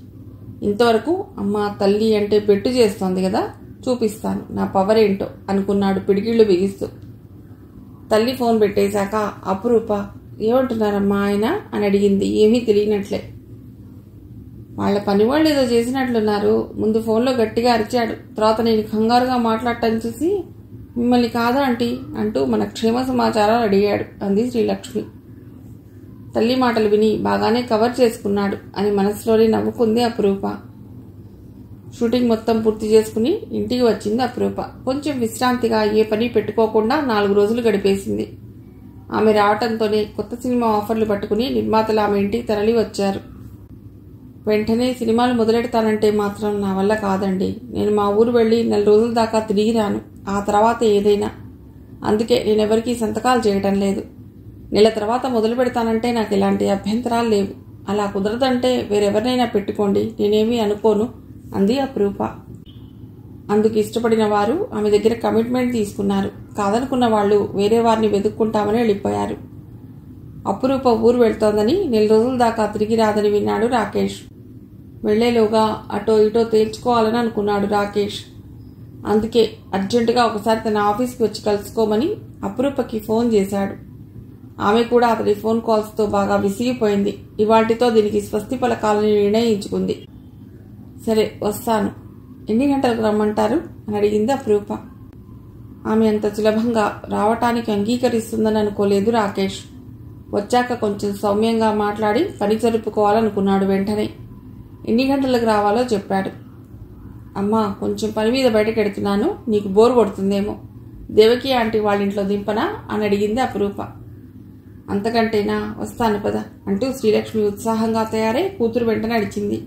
ఇంతవరకు అమ్మ తల్లి అంటే బెట్టు చేస్తోంది కదా, చూపిస్తాను నా పవర్ ఏంటో అనుకున్నాడు పిడికిళ్ళు బిగిస్తూ. తల్లి ఫోన్ పెట్టేశాక అపురూప, ఏమంటున్నారమ్మా ఆయన అని అడిగింది ఏమీ తెలియనట్లే. వాళ్ళ పని వాళ్ళు ఏదో చేసినట్లున్నారు. ముందు ఫోన్లో గట్టిగా అరిచాడు. తర్వాత నేను కంగారుగా మాట్లాడటం చూసి, మిమ్మల్ని కాదా ఆంటీ అంటూ మన క్షేమ సమాచారాలు అడిగాడు అంది శ్రీలక్ష్మి. తల్లి మాటలు విని బాగానే కవర్ చేసుకున్నాడు అని మనసులోనే నవ్వుకుంది అపురూప. షూటింగ్ మొత్తం పూర్తి చేసుకుని ఇంటికి వచ్చింది అపురూప. కొంచెం విశ్రాంతిగా ఏ పని పెట్టుకోకుండా 4 రోజులు గడిపేసింది. ఆమె రావటంతోనే కొత్త సినిమా ఆఫర్లు పట్టుకుని నిర్మాతలు ఆమె ఇంటికి తరలి వచ్చారు. వెంటనే సినిమాలు మొదలెడతానంటే మాత్రం నా వల్ల కాదండి. నేను మా ఊరు వెళ్ళి 4 రోజుల దాకా తిరిగి రాను. ఆ తర్వాత ఏదైనా. అందుకే నేనెవరికీ సంతకాలు చేయటం లేదు. నెల తర్వాత మొదలు పెడతానంటే నాకు ఎలాంటి అభ్యంతరాలు లేవు. అలా కుదరదంటే వేరెవరినైనా పెట్టుకోండి, నేనేమీ అనుకోను అంది అపురూప. అందుకు ఇష్టపడిన వారు ఆమె దగ్గర కమిట్మెంట్ తీసుకున్నారు. కాదనుకున్న వాళ్ళు వేరే వారిని వెతుక్కుంటామని వెళ్ళిపోయారు. అపురూప ఊరు వెళ్తోందని 4 రోజుల దాకా తిరిగి రాదని విన్నాడు రాకేష్. వెళ్లేలోగా అటో ఇటో తేల్చుకోవాలని అనుకున్నాడు రాకేష్. అందుకే అర్జెంటుగా ఒకసారి తన ఆఫీస్కి వచ్చి కలుసుకోమని అపురూపకి ఫోన్ చేశాడు. ఆమె కూడా అతడి ఫోన్ కాల్స్తో బాగా విసిగిపోయింది. ఇవాళ్టితో దీనికి స్వస్తి పలకాలని నిర్ణయించుకుంది. సరే వస్తాను, ఎన్ని గంటలకు రమ్మంటారు అని అడిగింది అపురూప. ఆమె అంత సులభంగా రావటానికి అంగీకరిస్తుందని అనుకోలేదు రాకేష్. వచ్చాక కొంచెం సౌమ్యంగా మాట్లాడి పని జరుపుకోవాలనుకున్నాడు. వెంటనే ఎన్ని గంటలకు రావాలో చెప్పాడు. అమ్మా కొంచెం పని మీద బయటకెడుతున్నాను, నీకు బోర్ కొడుతుందేమో, దేవకి ఆంటీ వాళ్ళ ఇంట్లో దింపనా అని అడిగింది అపురూప. అంతకంటేనా, వస్తాను పద అంటూ శ్రీలక్ష్మి ఉత్సాహంగా తయారై కూతురు వెంట నడిచింది.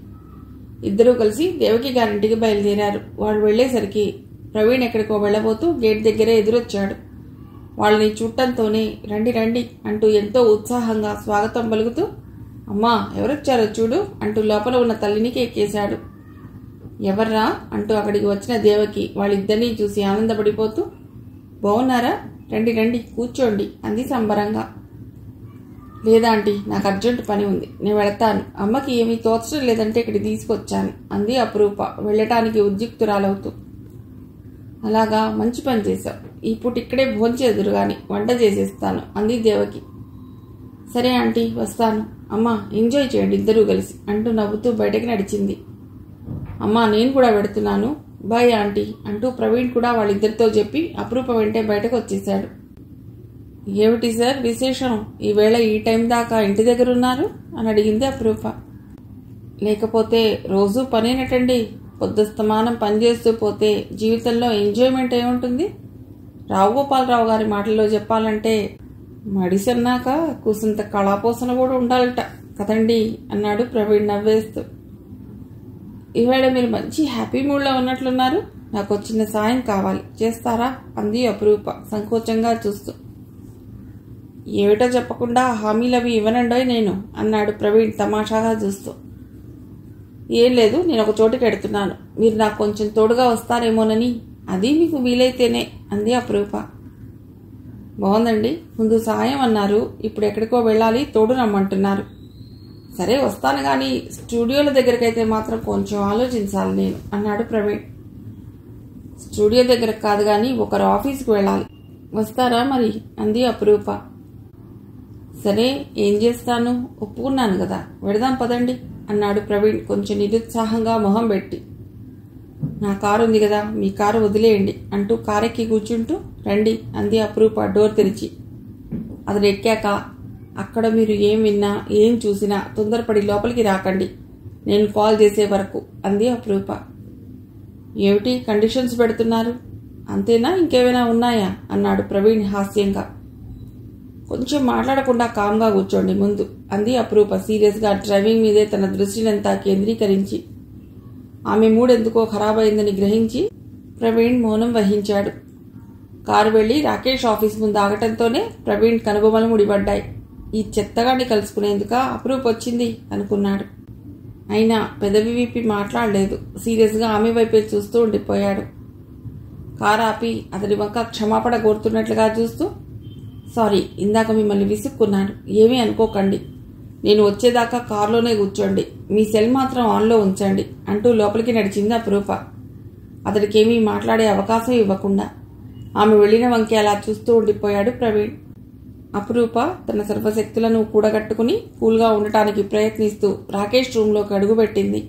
ఇద్దరూ కలిసి దేవకి గారింటికి బయలుదేరారు. వాళ్ళు వెళ్లేసరికి ప్రవీణ్ ఎక్కడికో వెళ్లబోతూ గేట్ దగ్గరే ఎదురొచ్చాడు. వాళ్ళని చూడటంతోనే రండి రండి అంటూ ఎంతో ఉత్సాహంగా స్వాగతం పలుకుతూ, అమ్మా ఎవరొచ్చారో చూడు అంటూ లోపల ఉన్న తల్లిని ఎక్కేశాడు. ఎవర్రా అంటూ అక్కడికి వచ్చిన దేవకి వాళ్ళిద్దరినీ చూసి ఆనందపడిపోతూ, బాగున్నారా, రండి రండి కూర్చోండి అంది సంబరంగా. లేదా ఆంటీ, నాకు అర్జెంటు పని ఉంది, నేను వెళతాను. అమ్మకి ఏమీ తోచడం లేదంటే ఇక్కడికి తీసుకొచ్చాను అంది అపురూప వెళ్ళటానికి ఉద్యుక్తురాలవుతూ. అలాగా, మంచి పని చేశావు. ఈ పూట ఇక్కడే భోంచేదురు గాని వంట చేసేస్తాను అంది దేవకి. సరే ఆంటీ వస్తాను. అమ్మా ఎంజాయ్ చేయండి ఇద్దరూ కలిసి అంటూ నవ్వుతూ బయటకి నడిచింది. అమ్మా నేను కూడా పెడుతున్నాను, బాయ్ ఆంటీ అంటూ ప్రవీణ్ కూడా వాళ్ళిద్దరితో చెప్పి అపురూప వెంటే బయటకు వచ్చేశాడు. ఏమిటి సార్ విశేషం? ఈవేళ ఈ టైం దాకా ఇంటి దగ్గర ఉన్నారు అని అడిగింది అపురూప. లేకపోతే రోజూ పనేనటండి. పొద్దుస్తమానం పనిచేస్తూ పోతే జీవితంలో ఎంజాయ్మెంట్ ఏముంటుంది? రావుగోపాలరావు గారి మాటల్లో చెప్పాలంటే మడిసన్నాక కూసంత కళాపోసన కూడా ఉండాలట కదండి అన్నాడు ప్రవీణ్ నవ్వేస్తూ. ఈవేళ మీరు మంచి హ్యాపీ మూడ్లో ఉన్నట్లున్నారు. నాకు వచ్చిన సాయం కావాలి, చేస్తారా అంది అపురూప సంకోచంగా చూస్తూ. ఏమిటో చెప్పకుండా హామీలవి ఇవ్వనండోయ్ నేను అన్నాడు ప్రవీణ్ తమాషాగా చూస్తూ. ఏం లేదు, నేను ఒక చోటుకి ఎడుతున్నాను, మీరు నాకు కొంచెం తోడుగా వస్తారేమోనని. అది మీకు వీలైతేనే అంది అపురూప. బాగుందండి, ముందు సాయం అన్నారు, ఇప్పుడు ఎక్కడికో వెళ్ళాలి, తోడు రమ్మంటున్నారు. సరే వస్తాను కానీ స్టూడియోల దగ్గరకైతే మాత్రం కొంచెం ఆలోచించాలి నేను అన్నాడు ప్రవీణ్. స్టూడియో దగ్గరకు కాదు కానీ ఒకరు ఆఫీస్కి వెళ్ళాలి, వస్తారా మరి అంది అపురూప. సరే ఏం చేస్తాను, ఒప్పుకున్నాను కదా, వెడదాం పదండి అన్నాడు ప్రవీణ్ కొంచెం నిరుత్సాహంగా మొహం పెట్టి. నా కారు ఉంది కదా, మీ కారు వదిలేయండి అంటూ కారెక్కి కూర్చుంటూ రండి అంది అపురూప డోర్ తెరిచి. అతను ఎక్కాక అక్కడ మీరు ఏం విన్నా ఏం చూసినా తొందరపడి లోపలికి రాకండి, నేను కాల్ చేసే వరకు అంది అపురూప. ఏమిటి కండిషన్స్ పెడుతున్నారు? అంతేనా ఇంకేమైనా ఉన్నాయా అన్నాడు ప్రవీణ్ హాస్యంగా. కొంచెం మాట్లాడకుండా కామ్గా కూర్చోండి ముందు అంది అపురూప సీరియస్గా డ్రైవింగ్ మీదే తన దృష్టినంతా కేంద్రీకరించి. ఆమె మూడెందుకో ఖరాబైందని గ్రహించి ప్రవీణ్ మౌనం వహించాడు. కారు వెళ్లి రాకేష్ ఆఫీస్ ముందు ఆగటంతోనే ప్రవీణ్ కనుబొమలు ముడిపడ్డాయి. ఈ చెత్తగాన్ని కలుసుకునేందుక అపురూప వచ్చింది అనుకున్నాడు. అయినా పెదవి విప్పి మాట్లాడలేదు, సీరియస్గా ఆమె వైపే చూస్తూ ఉండిపోయాడు. కారు ఆపి అతడి వంక క్షమాపణ కోరుతున్నట్లుగా చూస్తూ, సారీ ఇందాక మిమ్మల్ని విసుక్కున్నాను, ఏమీ అనుకోకండి, నేను వచ్చేదాకా కారులోనే కూర్చోండి, మీ సెల్ మాత్రం ఆన్లో ఉంచండి అంటూ లోపలికి నడిచింది అపురూప. అతడికేమీ మాట్లాడే అవకాశం ఇవ్వకుండా ఆమె వెళ్లిన వంకే అలా చూస్తూ ఉండిపోయాడు ప్రవీణ్. అపురూప తన సర్వశక్తులను కూడగట్టుకుని కూల్గా ఉండటానికి ప్రయత్నిస్తూ రాకేష్ రూంలోకి అడుగుపెట్టింది.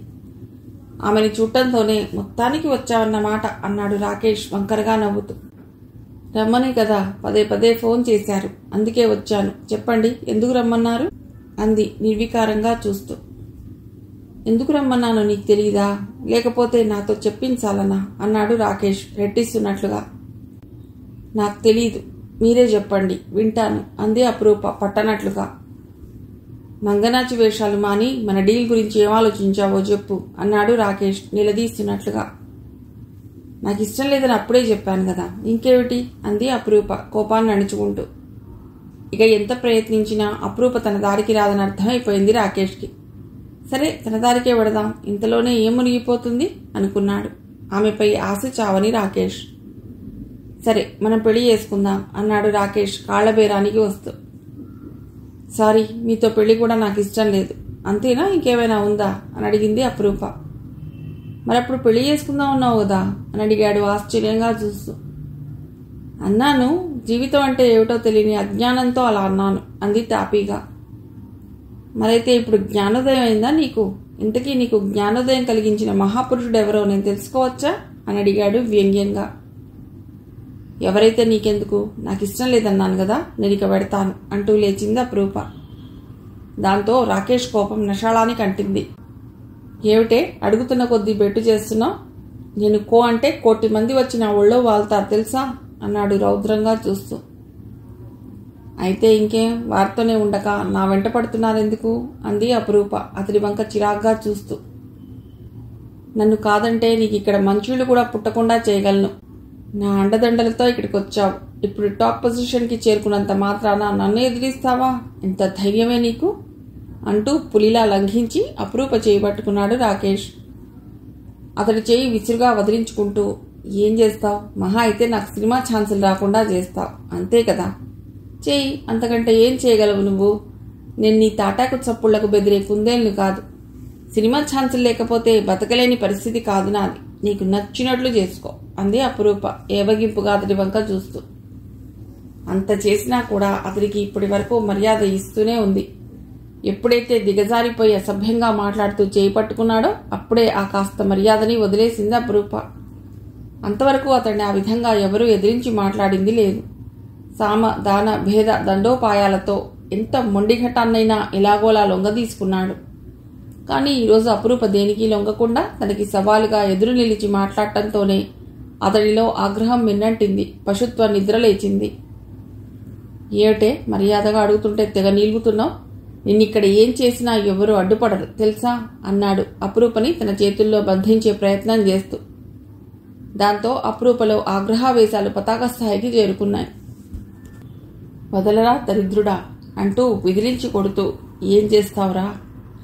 ఆమెని చూడటంతోనే మొత్తానికి వచ్చావన్నమాట అన్నాడు రాకేష్ వంకరగా నవ్వుతూ. రమ్మని కదా పదే పదే ఫోన్ చేశారు, అందుకే వచ్చాను, చెప్పండి ఎందుకు రమ్మన్నారు అంది నిర్వికారంగా చూస్తూ. ఎందుకు రమ్మన్నానో నీకు తెలీదా? లేకపోతే నాతో చెప్పించాలనా అన్నాడు రాకేష్ రెట్టిస్తున్నట్లుగా. నాకు తెలీదు, మీరే చెప్పండి వింటాను అంది అపురూప పట్టనట్లుగా. నంగనాచి వేషాలు మాని మన డీల్ గురించి ఏం ఆలోచించావో చెప్పు అన్నాడు రాకేష్ నిలదీస్తున్నట్లుగా. నాకు ఇష్టం లేదని అప్పుడే చెప్పాను కదా, ఇంకేమిటి అంది అపురూప కోపాన్ని అణుచుకుంటూ. ఇక ఎంత ప్రయత్నించినా అపురూప తన దారికి రాదని అర్థమైపోయింది రాకేష్కి. సరే తన దారికే వెడదాం, ఇంతలోనే ఏం మునిగిపోతుంది అనుకున్నాడు. ఆమెపై ఆశ చావని రాకేష్. సరే మనం పెళ్లి చేసుకుందాం అన్నాడు రాకేష్ కాళ్లబేరానికి వస్తూ. సారీ, మీతో పెళ్లి కూడా నాకు ఇష్టం లేదు, అంతేనా ఇంకేమైనా ఉందా అని అడిగింది అపురూప. మరప్పుడు పెళ్లి చేసుకుందాం ఉన్నావు కదా అని అడిగాడు ఆశ్చర్యంగా చూస్తూ. అన్నాను, జీవితం అంటే ఏమిటో తెలియని అజ్ఞానంతో అలా అన్నాను అంది తాపీగా. మరైతే ఇప్పుడు జ్ఞానోదయం అయిందా నీకు? ఇంతకీ నీకు జ్ఞానోదయం కలిగించిన మహాపురుషుడెవరో నేను తెలుసుకోవచ్చా అని అడిగాడు వ్యంగ్యంగా. ఎవరైతే నీకెందుకు, నాకు ఇష్టం లేదన్నాను కదా, నేను ఇక వెడతాను అంటూ లేచింది అపురూప. దాంతో రాకేష్ కోపం నషాళానికి అంటింది. ఏమిటే అడుగుతున్న కొద్దీ బెట్టు చేస్తున్నావు? నేను కో అంటే 1,000,000 మంది వచ్చి నా ఒళ్ళో వాళ్తారు తెలుసా అన్నాడు రౌద్రంగా చూస్తూ. అయితే ఇంకేం, వారితోనే ఉండక నా వెంట పడుతున్నారెందుకు అంది అపురూప అతడి వంక చిరాగ్గా చూస్తూ. నన్ను కాదంటే నీకు ఇక్కడ మంచీళ్లు కూడా పుట్టకుండా చేయగలను. నా అండదండలతో ఇక్కడికి వచ్చావు, ఇప్పుడు టాప్ పొజిషన్కి చేరుకున్నంత మాత్రాన నన్ను ఎదిరిస్తావా? ఎంత ధైర్యమే నీకు అంటూ పులిలా లంఘించి అపురూప చేయి పట్టుకున్నాడు రాకేష్. అతడి చేయి విసురుగా వదిలించుకుంటూ, ఏం చేస్తావు? మహా అయితే నాకు సినిమా ఛాన్సులు రాకుండా చేస్తావు, అంతే కదా. చేయి, అంతకంటే ఏం చేయగలవు నువ్వు? నేను నీ తాటాకు చప్పుళ్లకు బెదిరే కుందేళ్లు కాదు. సినిమా ఛాన్సులు లేకపోతే బతకలేని పరిస్థితి కాదు నాది, నీకు నచ్చినట్లు చేసుకో అంది అపురూప ఏవగింపుగా అతడి వంక చూస్తూ. అంత చేసినా కూడా అతడికి ఇప్పటి వరకు మర్యాద ఇస్తూనే ఉంది. ఎప్పుడైతే దిగజారిపోయి అసభ్యంగా మాట్లాడుతూ చేయి పట్టుకున్నాడో అప్పుడే ఆ కాస్త మర్యాదని వదిలేసింది అపురూప. అంతవరకు అతడిని ఆ విధంగా ఎవరూ ఎదిరించి మాట్లాడింది లేదు. సామ దాన భేద దండోపాయాలతో ఎంత మొండిఘటాన్నైనా ఎలాగోలా లొంగదీసుకున్నాడు. కానీ ఈరోజు అపురూప దేనికి లొంగకుండా తనకి సవాలుగా ఎదురు నిలిచి మాట్లాడటంతోనే అతడిలో ఆగ్రహం మిన్నంటింది. పశుత్వ నిద్రలేచింది. ఏమిటే మర్యాదగా అడుగుతుంటే తెగ నీలుగుతున్నావు? నిన్నిక్కడ ఏం చేసినా ఎవరూ అడ్డుపడరు తెలుసా అన్నాడు అపురూపని తన చేతుల్లో బంధించే ప్రయత్నం చేస్తూ. దాంతో అపురూపలో ఆగ్రహావేశాలు పతాక స్థాయికి చేరుకున్నాయి. వదలరా దరిద్రుడా అంటూ విదిలించి కొడుతూ, ఏం చేస్తావురా?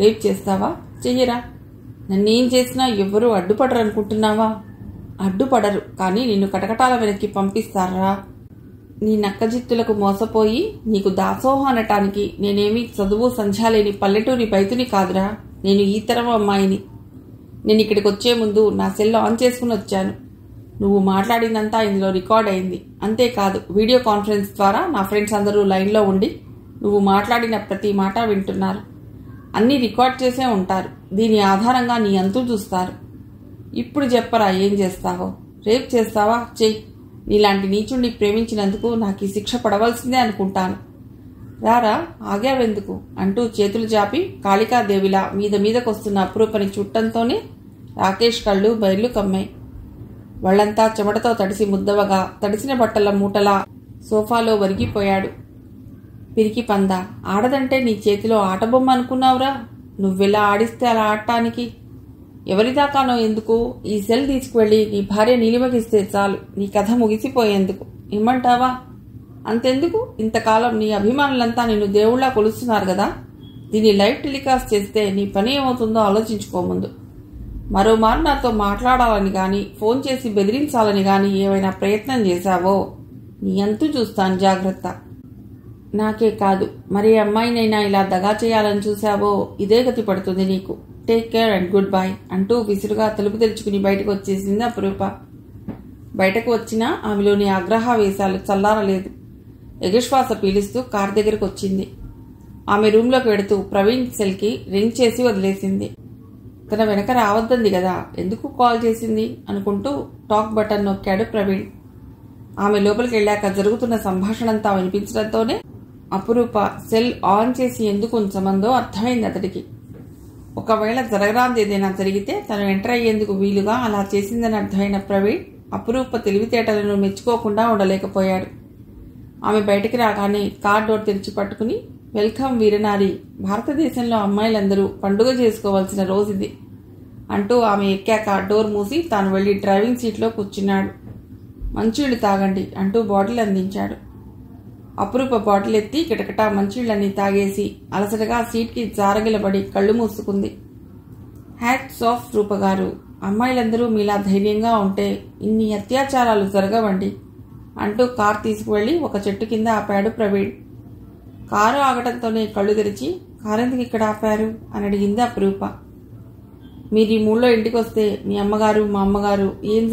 రేప్ చేస్తావా? చెయ్యరా? నన్నేం చేసినా ఎవ్వరూ అడ్డుపడరు అనుకుంటున్నావా? అడ్డుపడరు, కానీ నిన్ను కటకటాల వెనక్కి పంపిస్తారా? నీ నక్కజిత్తులకు మోసపోయి నీకు దాసోహం అనటానికి నేనేమీ చదువు సంధ్యాలేని పల్లెటూరి బైతుని కాదురా. నేను ఈ తరం అమ్మాయిని. నేను ఇక్కడికి వచ్చే ముందు నా సెల్ ఆన్ చేసుకుని వచ్చాను. నువ్వు మాట్లాడిందంతా ఇందులో రికార్డ్ అయింది. అంతేకాదు వీడియో కాన్ఫరెన్స్ ద్వారా నా ఫ్రెండ్స్ అందరూ లైన్లో ఉండి నువ్వు మాట్లాడిన ప్రతి మాట వింటున్నారు. అన్నీ రికార్డ్ చేసే ఉంటారు. దీని ఆధారంగా నీ అంతు చూస్తారు. ఇప్పుడు చెప్పరా ఏం చేస్తావో? రేప్ చేస్తావా? చెయ్యి. నీలాంటి నీచుణ్ణి ప్రేమించినందుకు నాకు ఈ శిక్ష పడవలసిందే అనుకుంటాను. రారా, ఆగావెందుకు అంటూ చేతులు జాపి కాళికాదేవిలా మీదకొస్తున్న అపురూపని చుట్టంతోనే రాకేష్ కళ్ళు బయర్లు కమ్మాయి. వాళ్లంతా చెమటతో తడిసి ముద్దవగా తడిసిన బట్టల మూటలా సోఫాలో వరిగిపోయాడు. పిరికి పంద, ఆడదంటే నీ చేతిలో ఆటబొమ్మ అనుకున్నావురా? నువ్వెలా ఆడిస్తే అలా ఆడటానికి? ఎవరిదాకానో ఎందుకు? ఈ సెల్ తీసుకువెళ్ళి నీ భార్య నీలిమకిస్తే చాలు, నీ కథ ముగిసిపోయేందుకు. ఇమ్మంటావా? అంతెందుకు, ఇంతకాలం నీ అభిమానులంతా నిన్ను దేవుళ్లా కొలుస్తున్నారు కదా. దీన్ని లైవ్ టెలికాస్ట్ చేస్తే నీ పని ఏమవుతుందో ఆలోచించుకోముందు. మరోమారు నాతో మాట్లాడాలని గాని, ఫోన్ చేసి బెదిరించాలని గాని ఏమైనా ప్రయత్నం చేశావో నీ అంతు చూస్తాను, జాగ్రత్త. నాకే కాదు, మరే అమ్మాయినైనా ఇలా దగా చేయాలని చూశావో ఇదే గతి పడుతుంది నీకు. Take care and good bye అంటూ విసురుగా తలుపు తెరుచుకుని బయటకు వచ్చేసింది అపురూప. బయటకు వచ్చినా ఆమెలోని ఆగ్రహావేశాలు చల్లారలేదు. ఎగశ్వాస పీలుస్తూ కార్ దగ్గరకు వచ్చింది. ఆమె రూంలోకి వెడుతూ ప్రవీణ్ సెల్కి రింగ్ చేసి వదిలేసింది. తన వెనక రావద్దంది కదా, ఎందుకు కాల్ చేసింది అనుకుంటూ టాక్ బటన్ నొక్కాడు ప్రవీణ్. ఆమె లోపలికి వెళ్ళాక జరుగుతున్న సంభాషణంతా వినిపించడంతోనే అపురూప సెల్ ఆన్ చేసి ఎందుకు ఉంచమందో అర్థమైంది అతడికి. ఒకవేళ జరగరాంది ఏదైనా జరిగితే తను ఎంటర్ అయ్యేందుకు వీలుగా అలా చేసిందని అర్థమైన ప్రవీణ్ అపురూప తెలివితేటలను మెచ్చుకోకుండా ఉండలేకపోయాడు. ఆమె బయటికి రాగానే కార్ డోర్ తెరిచి పట్టుకుని, వెల్కమ్ వీరనారి, భారతదేశంలో అమ్మాయిలందరూ పండుగ చేసుకోవాల్సిన రోజుది అంటూ ఆమె ఎక్కాక డోర్ మూసి తాను వెళ్లి డ్రైవింగ్ సీట్లో కూర్చున్నాడు. మంచిళ్ళు తాగండి అంటూ బాటిల్ అందించాడు. అపురూప బాటిల్ ఎత్తి కిటకిటా మంచిళ్ళన్నీ తాగేసి అలసటగా సీట్కి జారగిలబడి కళ్ళు మూసుకుంది. హ్యాట్స్ ఆఫ్ రూపగారు, అమ్మాయిలందరూ మీలా ధైర్యంగా ఉంటే ఇన్ని అత్యాచారాలు జరగవండి అంటూ కార్ తీసుకువెళ్లి ఒక చెట్టు కింద ఆపాడు ప్రవీణ్. కారు ఆగటంతోనే కళ్ళు తెరిచి, కారెందుకు ఇక్కడ ఆపారు అని అడిగింది అపురూప. మీరు ఈ మూడ్లో ఇంటికి వస్తే మీ అమ్మగారు మా అమ్మగారు ఏం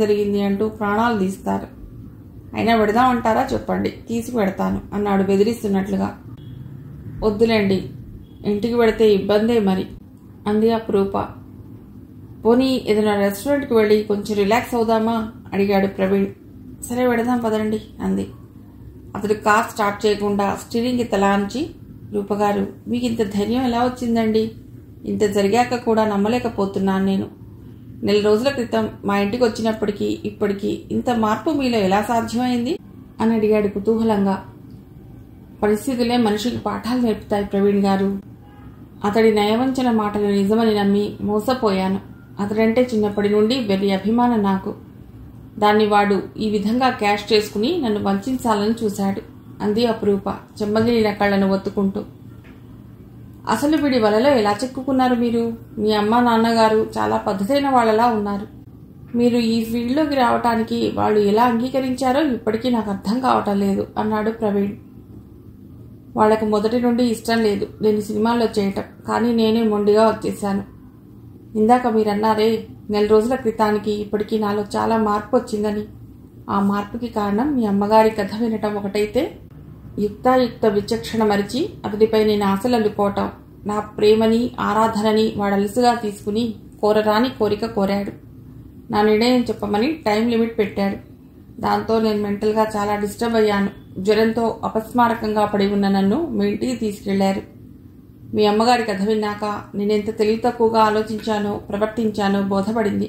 జరిగింది అంటూ ప్రాణాలు తీస్తారు. అయినా పెడదామంటారా చెప్పండి, తీసుకువెడతాను అన్నాడు బెదిరిస్తున్నట్లుగా. వద్దులేండి, ఇంటికి పెడితే ఇబ్బందే మరి అంది అపురూప. పోనీ ఏదైనా రెస్టారెంట్కి వెళ్ళి కొంచెం రిలాక్స్ అవుదామా అడిగాడు ప్రవీణ్. సరే వెడదాం పదండి అంది. అతడు కార్ స్టార్ట్ చేయకుండా స్టీరింగ్కి తలాంచి, రూపగారు మీకు ఇంత ధైర్యం ఎలా వచ్చిందండి? ఇంత జరిగాక కూడా నమ్మలేకపోతున్నాను నేను. 4 రోజుల క్రితం మా ఇంటికి వచ్చినప్పటికీ ఇప్పటికీ ఇంత మార్పు మీలో ఎలా సాధ్యమైంది అని అడిగాడు కుతూహలంగా. పరిస్థితులే మనిషికి పాఠాలు నేర్పుతాయి ప్రవీణ్ గారు. అతడి నయవంచన మాటలు నిజమని నమ్మి మోసపోయాను. అతడంటే చిన్నప్పటి నుండి వెర్రి అభిమానం నాకు. దాన్ని వాడు ఈ విధంగా క్యాష్ చేసుకుని నన్ను వంచాలని చూశాడు అంది అపురూప చెమ్మగిలిన కళ్ళను ఒత్తుకుంటూ. అసలు వీడి వలలో ఎలా చిక్కుకున్నారు మీరు? మీ అమ్మ నాన్నగారు చాలా పద్ధతైన వాళ్ళలా ఉన్నారు. మీరు ఈ ఫీల్డ్లోకి రావటానికి వాళ్ళు ఎలా అంగీకరించారో ఇప్పటికీ నాకు అర్థం కావటం లేదు అన్నాడు ప్రవీణ్. వాళ్లకు మొదటి నుండి ఇష్టం లేదు నేను సినిమాల్లో చేయటం, కానీ నేనే మొండిగా వచ్చేశాను. ఇందాక మీరన్నారే 4 రోజుల క్రితానికి ఇప్పటికీ నాలో చాలా మార్పు వచ్చిందని. ఆ మార్పుకి కారణం మీ అమ్మగారి కథ వినటం ఒకటైతే, యుక్తాయుక్త విచక్షణ మరిచి అతడిపై నేను ఆశలు అల్లుకోవటం, నా ప్రేమని ఆరాధనని వాడలుసుగా తీసుకుని కోరరాని కోరిక కోరాడు. నా నిర్ణయం చెప్పమని టైం లిమిట్ పెట్టాడు. దాంతో నేను మెంటల్గా చాలా డిస్టర్బ్ అయ్యాను. జ్వరంతో అపస్మారకంగా పడి ఉన్న నన్ను మీ ఇంటికి తీసుకెళ్లారు. మీ అమ్మగారి కథ విన్నాక నేనెంత తెలివి తక్కువగా ఆలోచించానో ప్రవర్తించానో బోధపడింది.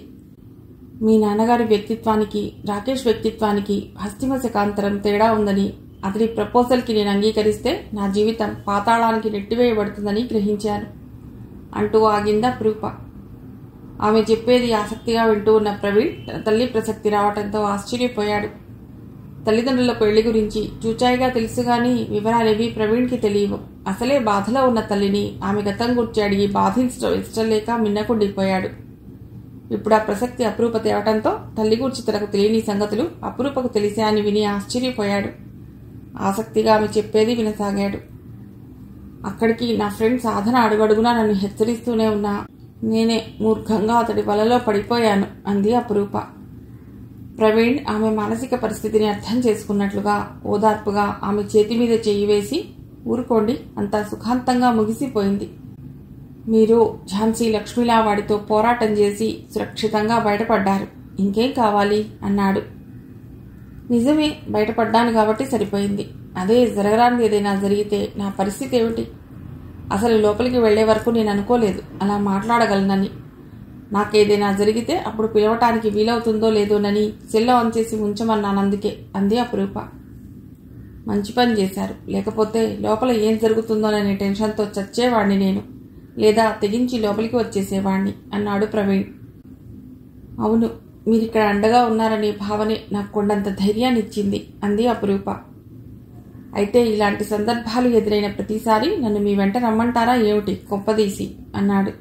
మీ నాన్నగారి వ్యక్తిత్వానికి రాకేష్ వ్యక్తిత్వానికి హస్తిమశకాంతరం తేడా ఉందని, అతడి ప్రపోజల్కి నేను అంగీకరిస్తే నా జీవితం పాతాళానికి నెట్టివేయబడుతుందని గ్రహించాను అంటూ ఆగిందా అపరూప. ఆమె చెప్పేది ఆసక్తిగా వింటూ ఉన్న ప్రవీణ్ తన తల్లి ప్రసక్తి రావడంతో ఆశ్చర్యపోయాడు. తల్లిదండ్రుల పెళ్లి గురించి చూచాయిగా తెలుసుగాని వివరాలేవి ప్రవీణ్కి తెలియవు. అసలే బాధలో ఉన్న తల్లిని ఆమె గతం గురించి అడిగి బాధించడం ఇష్టం లేక మిన్నకుండిపోయాడు. ఇప్పుడు ఆ ప్రసక్తి అపరూప తేవటంతో తల్లి గురించి తనకు తెలియని సంగతులు అపరూపకు తెలిసాయని విని ఆశ్చర్యపోయాడు. ఆసక్తిగా ఆమె చెప్పేది వినసాగాడు. అక్కడికి నా ఫ్రెండ్ సాధన అడుగడుగునా నన్ను హెచ్చరిస్తూనే ఉన్నా నేనే మూర్ఖంగా అతడి వలలో పడిపోయాను అంది అపరూప. ప్రవీణ్ ఆమె మానసిక పరిస్థితిని అర్థం చేసుకున్నట్లుగా ఓదార్పుగా ఆమె చేతి మీద చెయ్యి వేసి, ఊరుకోండి, అంతా సుఖాంతంగా ముగిసిపోయింది. మీరు ఝాన్సీ లక్ష్మిలా వాడితో పోరాటం చేసి సురక్షితంగా బయటపడ్డారు. ఇంకేం కావాలి అన్నాడు. నిజమే, బయటపడ్డాను కాబట్టి సరిపోయింది. అదే జరగరానిది ఏదైనా జరిగితే నా పరిస్థితి ఏమిటి? అసలు లోపలికి వెళ్లే వరకు నేను అనుకోలేదు అలా మాట్లాడగలనని. నాకేదైనా జరిగితే అప్పుడు పిలవటానికి వీలవుతుందో లేదోనని సెల్లో ఆన్ చేసి ఉంచమన్నానందుకే అంది అపరూప. మంచి పని చేశారు. లేకపోతే లోపల ఏం జరుగుతుందోననే టెన్షన్తో చచ్చేవాణ్ణి నేను, లేదా తెగించి లోపలికి వచ్చేసేవాణ్ణి అన్నాడు ప్రవీణ్. అవును, మీరిక్కడ అండగా ఉన్నారనే భావనే నాకు కొండంత ధైర్యాన్ని ఇచ్చింది అంది అపరూప. అయితే ఇలాంటి సందర్భాలు ఎదురైన ప్రతిసారి నన్ను మీ వెంట రమ్మంటారా ఏమిటి కొంపదీసి అన్నాడు.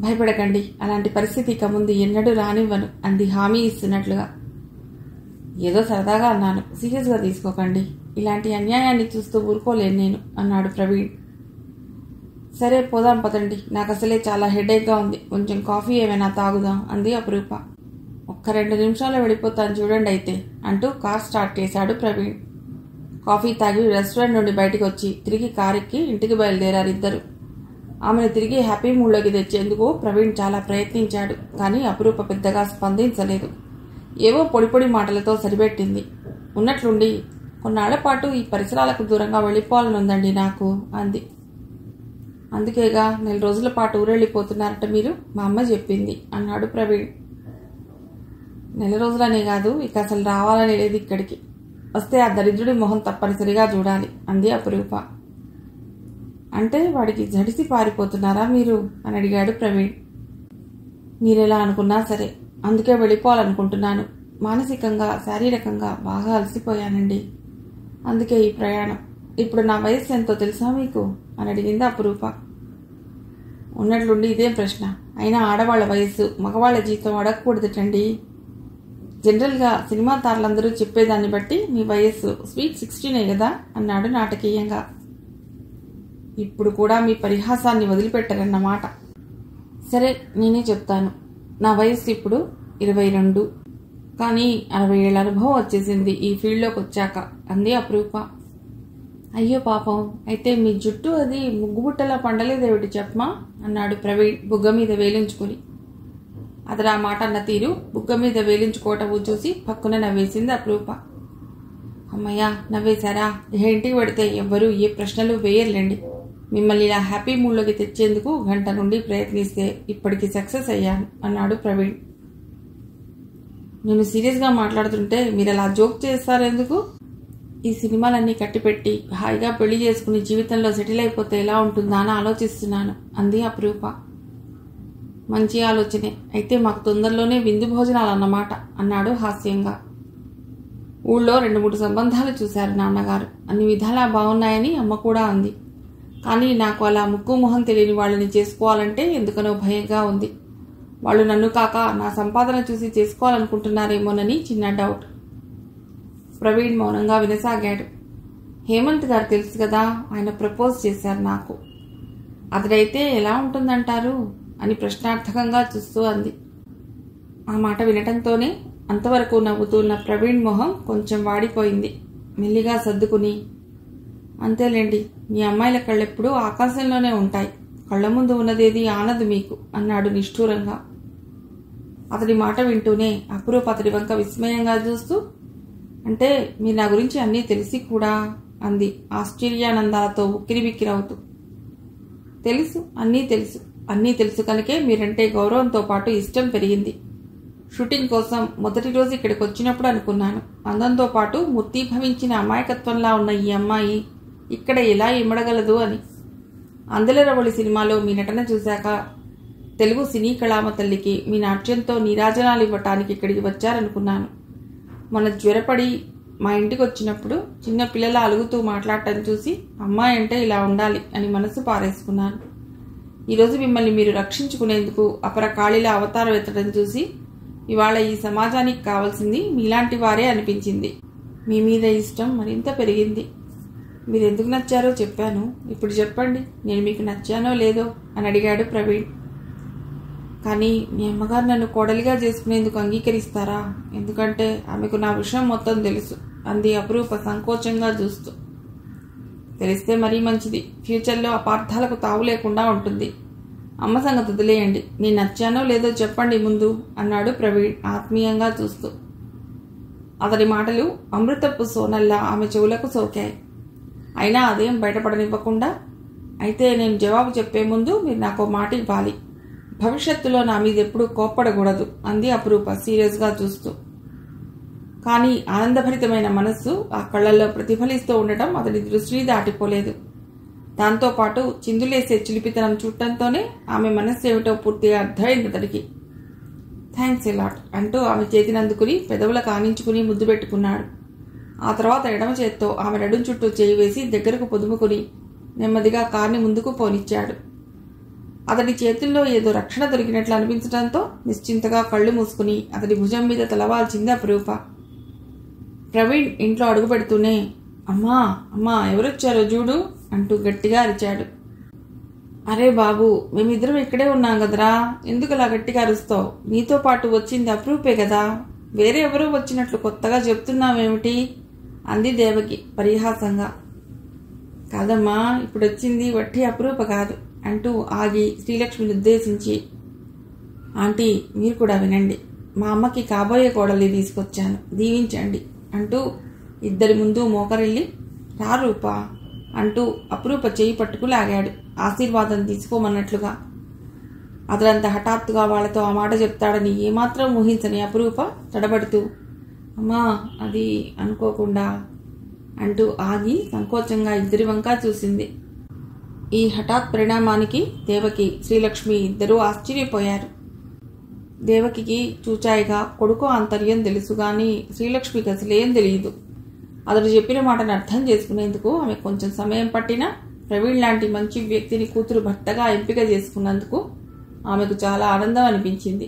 భయపడకండి, అలాంటి పరిస్థితి ఇక ముందు ఎన్నడూ రానివ్వను అంది హామీ ఇస్తున్నట్లుగా. ఏదో సరదాగా అన్నాను, సీరియస్గా తీసుకోకండి. ఇలాంటి అన్యాయాన్ని చూస్తూ ఊరుకోలేను నేను అన్నాడు ప్రవీణ్. సరే పోదాం పదండి, నాకు అసలే చాలా హెడేక్గా ఉంది. కొంచెం కాఫీ ఏమైనా తాగుదాం అంది అపరూప. ఒక్క 2 నిమిషాల్లో వెళ్ళిపోతాను చూడండి అయితే అంటూ కార్ స్టార్ట్ చేశాడు ప్రవీణ్. కాఫీ తాగి రెస్టారెంట్ నుండి బయటకు వచ్చి తిరిగి కారెక్కి ఇంటికి బయలుదేరారు ఇద్దరు. ఆమెను తిరిగి హ్యాపీ మూడ్లోకి తెచ్చేందుకు ప్రవీణ్ చాలా ప్రయత్నించాడు. కానీ అపరూప పెద్దగా స్పందించలేదు. ఏవో పొడి పొడి మాటలతో సరిపెట్టింది. ఉన్నట్లుండి, కొన్నాళ్ల పాటు ఈ పరిసరాలకు దూరంగా వెళ్ళిపోవాలనుందండి నాకు అంది. అందుకేగా 4 రోజుల పాటు ఊరెళ్ళిపోతున్నారట మీరు, మా అమ్మ చెప్పింది అన్నాడు ప్రవీణ్. 4 రోజులనే కాదు, ఇక అసలు రావాలని లేదు ఇక్కడికి. వస్తే ఆ దరిద్రుడి మొహం తప్పనిసరిగా చూడాలి అంది అపరూప. అంటే వాడికి జడిసి పారిపోతున్నారా మీరు అని అడిగాడు ప్రవీణ్. మీరెలా అనుకున్నా సరే, అందుకే వెళ్ళిపోవాలనుకుంటున్నాను. మానసికంగా శారీరకంగా బాగా అలసిపోయానండి. అందుకే ఈ ప్రయాణం. ఇప్పుడు నా వయస్సు ఎంతో తెలుసా మీకు అని అడిగింది అపరూప. ఉన్నట్లుండి ఇదేం ప్రశ్న? అయినా ఆడవాళ్ల వయస్సు మగవాళ్ల జీతం అడగకూడదటండి. జనరల్గా సినిమా తారలందరూ చెప్పేదాన్ని బట్టి మీ వయస్సు స్వీట్ 16 కదా అన్నాడు నాటకీయంగా. ఇప్పుడు కూడా మీ పరిహాసాన్ని వదిలిపెట్టరన్నమాట. సరే నేనే చెప్తాను. నా వయస్సు ఇప్పుడు 22. కానీ 60 ఏళ్ల అనుభవం వచ్చేసింది ఈ ఫీల్డ్లోకి వచ్చాక అంది అపరూప. అయ్యో పాపం, అయితే మీ జుట్టు అది ముగ్గుబుట్టలా పండలేదేమిటి చెప్పమా అన్నాడు ప్రవీణ్ బుగ్గ మీద వేలించుకుని. అతడు ఆ మాట అన్న తీరు, బుగ్గ మీద వేలించుకోవటం చూసి పక్కున నవ్వేసింది అపరూప. అమ్మయ్యా, నవ్వేశారా? ఇంటికి పెడితే ఎవ్వరూ ఏ ప్రశ్నలు వేయర్లేండి. మిమ్మల్ని ఇలా హ్యాపీ మూడ్లోకి తెచ్చేందుకు 1 గంట నుండి ప్రయత్నిస్తే ఇప్పటికి సక్సెస్ అయ్యాను అన్నాడు ప్రవీణ్. నేను సీరియస్గా మాట్లాడుతుంటే మీరు అలా జోక్ చేస్తారెందుకు? ఈ సినిమాలన్నీ కట్టిపెట్టి హాయిగా పెళ్లి చేసుకుని జీవితంలో సెటిల్ అయిపోతే ఎలా ఉంటుందా అని ఆలోచిస్తున్నాను అంది అపరూప. మంచి ఆలోచనే. అయితే మాకు తొందరలోనే విందు భోజనాలు అన్నమాట అన్నాడు హాస్యంగా. ఊళ్ళో 2-3 సంబంధాలు చూశారు నాన్నగారు. అన్ని విధాలా బాగున్నాయని అమ్మ కూడా అంది. కానీ నాకు అలా ముక్కు మొహం తెలియని వాళ్ళని చేసుకోవాలంటే ఎందుకనో భయంగా ఉంది. వాళ్ళు నన్ను కాక నా సంపాదన చూసి చేసుకోవాలనుకుంటున్నారేమోనని చిన్న డౌట్. ప్రవీణ్ మౌనంగా వినసాగాడు. హేమంత్ గారు తెలుసు కదా, ఆయన ప్రపోజ్ చేశారు నాకు. అతడైతే ఎలా ఉంటుందంటారు అని ప్రశ్నార్థకంగా చూస్తూ అంది. ఆ మాట వినటంతోనే అంతవరకు నవ్వుతున్న ప్రవీణ్ మొహం కొంచెం వాడిపోయింది. మెల్లిగా సర్దుకుని, అంతేలేండి, మీ అమ్మాయిల కళ్ళెప్పుడూ ఆకాశంలోనే ఉంటాయి. కళ్ల ముందు ఉన్నదేది ఆనదు మీకు అన్నాడు నిష్ఠూరంగా. అతడి మాట వింటూనే అపురూప అతడి వంక విస్మయంగా చూస్తూ, అంటే మీరు నా గురించి అన్నీ తెలిసి కూడా అంది ఆశ్చర్యానందాలతో ఉక్కిరిబిక్కిరవుతూ. తెలుసు, అన్నీ తెలుసు కనుకే మీరంటే గౌరవంతో పాటు ఇష్టం పెరిగింది. షూటింగ్ కోసం మొదటి రోజు ఇక్కడికి వచ్చినప్పుడు అనుకున్నాను, అందంతో పాటు మూర్తీభవించిన అమాయకత్వంలా ఉన్న ఈ అమ్మాయి ఇక్కడ ఎలా ఇమ్మడగలదు అని. అందెలరవళి సినిమాలో మీ నటన చూశాక తెలుగు సినీ కళామ తల్లికి మీ నాట్యంతో నీరాజనాలు ఇవ్వటానికి ఇక్కడికి వచ్చారనుకున్నాను. మొన్న జ్వరపడి మా ఇంటికి వచ్చినప్పుడు చిన్న పిల్లల అలుగుతూ మాట్లాడటం చూసి అమ్మాయి అంటే ఇలా ఉండాలి అని మనసు పారేసుకున్నాను. ఈరోజు మిమ్మల్ని మీరు రక్షించుకునేందుకు అపర కాళీల అవతారం ఎత్తడం చూసి ఇవాళ ఈ సమాజానికి కావాల్సింది మీలాంటి వారే అనిపించింది. మీ మీద ఇష్టం మరింత పెరిగింది. మీరెందుకు నచ్చారో చెప్పాను, ఇప్పుడు చెప్పండి నేను మీకు నచ్చానో లేదో అని అడిగాడు ప్రవీణ్. కానీ మీ అమ్మగారు నన్ను కోడలిగా చేసుకునేందుకు అంగీకరిస్తారా? ఎందుకంటే ఆమెకు నా విషయం మొత్తం తెలుసు అంది అపురూప సంకోచంగా చూస్తూ. తెలిస్తే మరీ మంచిది, ఫ్యూచర్లో అపార్థాలకు తావు లేకుండా ఉంటుంది. అమ్మ సంగతి వదిలేయండి, నేను నచ్చానో లేదో చెప్పండి ముందు అన్నాడు ప్రవీణ్ ఆత్మీయంగా చూస్తూ. అతడి మాటలు అమృతపు సోనల్లా ఆమె చెవులకు సోకాయి. అయినా అదేం బయటపడనివ్వకుండా, అయితే నేను జవాబు చెప్పే ముందు మీరు నాకు మాట ఇవ్వాలి. భవిష్యత్తులో నా మీద ఎప్పుడూ కోప్పడకూడదు అంది అపురూప సీరియస్గా చూస్తూ. కానీ ఆనందభరితమైన మనస్సు ఆ కళ్లల్లో ప్రతిఫలిస్తూ ఉండటం అతడి దృష్టిని దాటిపోలేదు. దాంతోపాటు చిందులేసే చిలిపితనం చూడటంతోనే ఆమె మనస్సు ఏమిటో పూర్తిగా అర్థమైంది అతడికి. థ్యాంక్స్ ఎలాట్ అంటూ ఆమె చేతినందుకుని పెదవులకు ఆనించుకుని ముద్దు పెట్టుకున్నాడు. ఆ తర్వాత ఎడమ చేత్తో ఆమె నడుం చుట్టూ చేయి వేసి దగ్గరకు పొదుముకుని నెమ్మదిగా కార్ని ముందుకు పోనిచ్చాడు. అతడి చేతుల్లో ఏదో రక్షణ దొరికినట్లు అనిపించడంతో నిశ్చింతగా కళ్ళు మూసుకుని అతడి భుజం మీద తలవాల్చింది అపురూప. ప్రవీణ్ ఇంట్లో అడుగు పెడుతూనే అమ్మా అమ్మా ఎవరొచ్చారో చూడు అంటూ గట్టిగా అరిచాడు. అరే బాబు, మేమిద్దరం ఇక్కడే ఉన్నాం కదరా, ఎందుకు అలా గట్టిగా అరుస్తావు? నీతో పాటు వచ్చింది అపురూపే కదా, వేరే ఎవరో వచ్చినట్లు కొత్తగా చెప్తున్నావేమిటి అంది దేవకి పరిహాసంగా. కాదమ్మా, ఇప్పుడు వచ్చింది వట్టి అపురూప కాదు అంటూ ఆగి శ్రీలక్ష్మిని ఉద్దేశించి, ఆంటీ మీరు కూడా వినండి, మా అమ్మకి కాబోయే కోడలి తీసుకొచ్చాను, దీవించండి అంటూ ఇద్దరి ముందు మోకరిల్లి రా రూపా అంటూ అపురూప చేయి పట్టుకు లాగాడు ఆశీర్వాదం తీసుకోమన్నట్లుగా. అతడంత హఠాత్తుగా వాళ్లతో ఆ మాట చెప్తాడని ఏమాత్రం ఊహించని అపురూప తడబడుతూ అమ్మా అది అనుకోకుండా అంటూ ఆగి సంకోచంగా ఇద్దరి వంకా చూసింది. ఈ హఠాత్ పరిణామానికి దేవకి శ్రీలక్ష్మి ఇద్దరూ ఆశ్చర్యపోయారు. దేవకికి చూచాయిగా కొడుకు ఆంతర్యం తెలుసు గాని శ్రీలక్ష్మికి అసలేం తెలియదు. అతడు చెప్పిన మాటను అర్థం చేసుకునేందుకు ఆమె కొంచెం సమయం పట్టినా ప్రవీణ్ లాంటి మంచి వ్యక్తిని కూతురు భర్తగా ఎంపిక చేసుకున్నందుకు ఆమెకు చాలా ఆనందం అనిపించింది.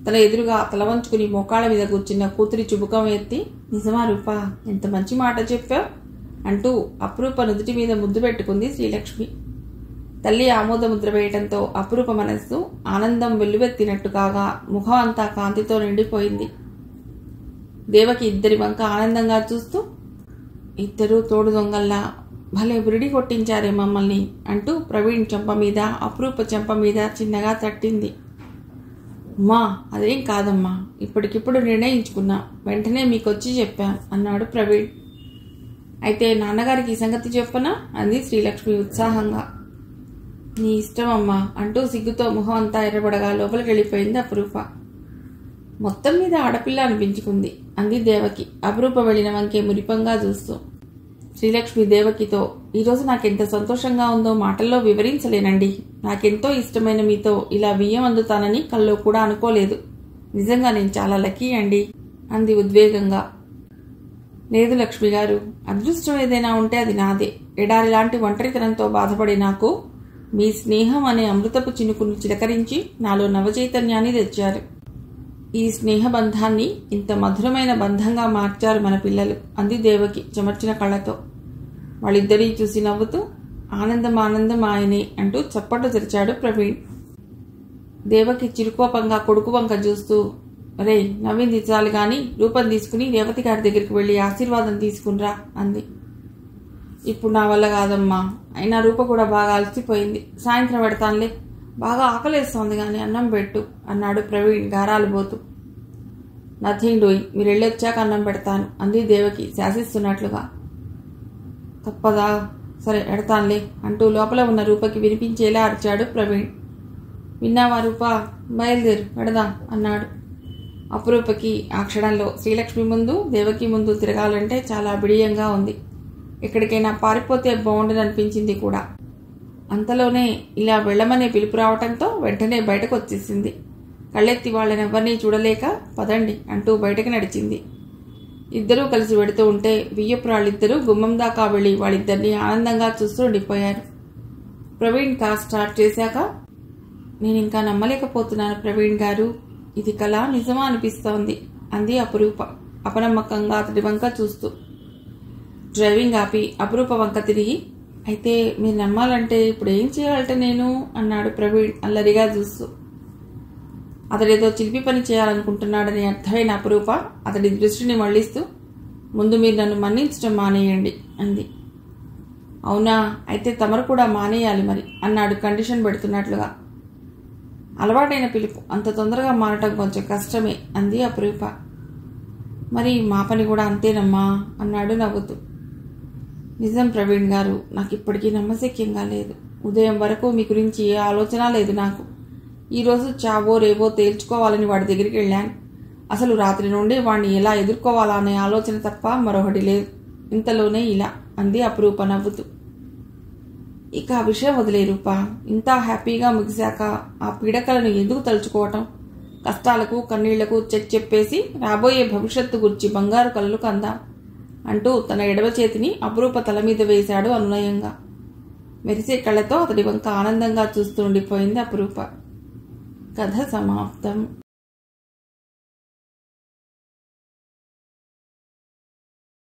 తన ఎదురుగా తల వంచుకుని మోకాళ్ళ మీద కూర్చున్న కూతురి చుబుకం ఎత్తి నిజమా రూపా, ఎంత మంచి మాట చెప్పావు అంటూ అపురూప నుదుటి మీద ముద్దు పెట్టుకుంది శ్రీలక్ష్మి. తల్లి ఆమోద ముద్ర వేయటంతో అపురూప మనస్సు ఆనందం వెల్లువెత్తినట్టు కాగా ముఖం అంతా కాంతితో నిండిపోయింది. దేవకి ఇద్దరి వంక ఆనందంగా చూస్తూ ఇద్దరూ తోడు దొంగల్లా భలే బురిడి కొట్టించారే మమ్మల్ని అంటూ ప్రవీణ్ చెంప మీద అపురూప చెంప మీద చిన్నగా తట్టింది. అమ్మా అదేం కాదమ్మా, ఇప్పటికిప్పుడు నిర్ణయించుకున్నా, వెంటనే మీకొచ్చి చెప్పాను అన్నాడు ప్రవీణ్. అయితే నాన్నగారికి ఈ సంగతి చెప్పనా అంది శ్రీలక్ష్మి ఉత్సాహంగా. నీ ఇష్టం అమ్మా అంటూ సిగ్గుతో ముఖం అంతా ఎర్రబడగా లోపలికి వెళ్ళిపోయింది అపురూప. మొత్తం మీద ఆడపిల్ల అనిపించుకుంది అంది దేవకి అపురూప వెళ్ళిన వంకే మురిపంగా చూస్తూ. శ్రీలక్ష్మి దేవకితో ఈరోజు నాకెంత సంతోషంగా ఉందో మాటల్లో వివరించలేనండి. నాకెంతో ఇష్టమైన మీతో ఇలా బియ్యం అందుతానని కల్లో కూడా అనుకోలేదు. నిజంగా నేను చాలా లక్కీ అండి అంది ఉద్వేగంగా. లేదు లక్ష్మి గారు, అదృష్టం ఏదైనా ఉంటే అది నాదే. ఎడారి లాంటి ఒంటరితనంతో బాధపడే నాకు మీ స్నేహం అనే అమృతపు చినుకును చిలకరించి నాలో నవచైతన్యాన్ని తెచ్చారు. ఈ స్నేహబంధాన్ని ఇంత మధురమైన బంధంగా మార్చారు మన పిల్లలు అంది దేవకి చెమర్చిన కళ్ళతో. వాళ్ళిద్దరీ చూసి నవ్వుతూ ఆనందం ఆనందం ఆయనే అంటూ చప్పట్లు తెరిచాడు ప్రవీణ్. దేవకి చిరుకోపంగా కొడుకు వంక చూస్తూ రే నవ్వింది చాలు గాని రూపం తీసుకుని రేవతి గారి దగ్గరికి వెళ్ళి ఆశీర్వాదం తీసుకునిరా అంది. ఇప్పుడు నా వల్ల కాదమ్మా, అయినా రూప కూడా బాగా అలసిపోయింది, సాయంత్రం పెడతానులే బాగా ఆకలేస్తోంది కానీ అన్నం పెట్టు అన్నాడు ప్రవీణ్ గారాలుబోతూ. నథింగ్ డూయింగ్, మీరు వెళ్ళొచ్చాక అన్నం పెడతాను అంది దేవకి శాసిస్తున్నట్లుగా. తప్పదా, సరే ఎడతానులే అంటూ లోపల ఉన్న రూపకి వినిపించేలా అరిచాడు ప్రవీణ్. విన్నావా రూపా, బయలుదేరు పెడదాం అన్నాడు. అపురూపకి ఆ క్షణంలో శ్రీలక్ష్మి ముందు దేవకి ముందు తిరగాలంటే చాలా బిడియంగా ఉంది. ఎక్కడికైనా పారిపోతే బాగుండదనిపించింది కూడా. అంతలోనే ఇలా వెళ్ళమనే పిలుపు రావటంతో వెంటనే బయటకు వచ్చేసింది. కళ్ళెత్తి వాళ్ళనెవ్వరినీ చూడలేక పదండి అంటూ బయటకు నడిచింది. ఇద్దరూ కలిసి వెడుతూ ఉంటే వియ్యపురాళ్ళిద్దరూ గుమ్మం దాకా వెళ్ళి వాళ్ళిద్దరినీ ఆనందంగా చూస్తూ ఉండిపోయారు. ప్రవీణ్ కార్ స్టార్ట్ చేశాక, నేను ఇంకా నమ్మలేకపోతున్నాను ప్రవీణ్ గారు, ఇది కళ నిజమా అనిపిస్తోంది అంది అపురూప అపనమ్మకంగా అతడి వంక చూస్తూ. డ్రైవింగ్ ఆపి అపురూప వంక తిరిగి, అయితే మీరు నమ్మాలంటే ఇప్పుడు ఏం చేయాలట నేను అన్నాడు ప్రవీణ్ అల్లరిగా చూస్తూ. అతడేదో చిలిపి పని చేయాలనుకుంటున్నాడని అర్థమైన అపురూప అతడి దృష్టిని మళ్లిస్తూ, ముందు మీరు నన్ను మన్నించడం మానేయండి అంది. అవునా, అయితే తమరు కూడా మానేయాలి మరి అన్నాడు కండిషన్ పెడుతున్నట్లుగా. అలవాటైన పిలుపు అంత తొందరగా మారటం కొంచెం కష్టమే అంది అపురూప. మరి మా పని కూడా అంతేనమ్మా అన్నాడు నవ్వుతూ. నిజం ప్రవీణ్ గారు, నాకు ఇప్పటికీ నమ్మశక్యంగా లేదు. ఉదయం వరకు మీ గురించి ఏ ఆలోచన లేదు నాకు. ఈరోజు చావో రేవో తేల్చుకోవాలని వాడి దగ్గరికి వెళ్ళాను. అసలు రాత్రి నుండి వాడిని ఎలా ఎదుర్కోవాలా అనే ఆలోచన తప్ప మరొకటి లేదు. ఇంతలోనే ఇలా అంది అపురూప నవ్వుతూ. ఇక ఆ విషయం వదిలే రూపా, ఇంత హ్యాపీగా ముగిశాక ఆ పీడకలను ఎందుకు తలుచుకోవటం? కష్టాలకు కన్నీళ్లకు చెక్ చెప్పేసి రాబోయే భవిష్యత్తు గురించి బంగారు కలలు కందాం అంటూ తన ఎడమ చేతిని అపురూప తల మీద వేశాడు అనునయంగా. మెరిసే కళ్ళతో అతడి వంక ఆనందంగా చూస్తూ ఉండిపోయింది అపురూప. కథ సమాప్తం.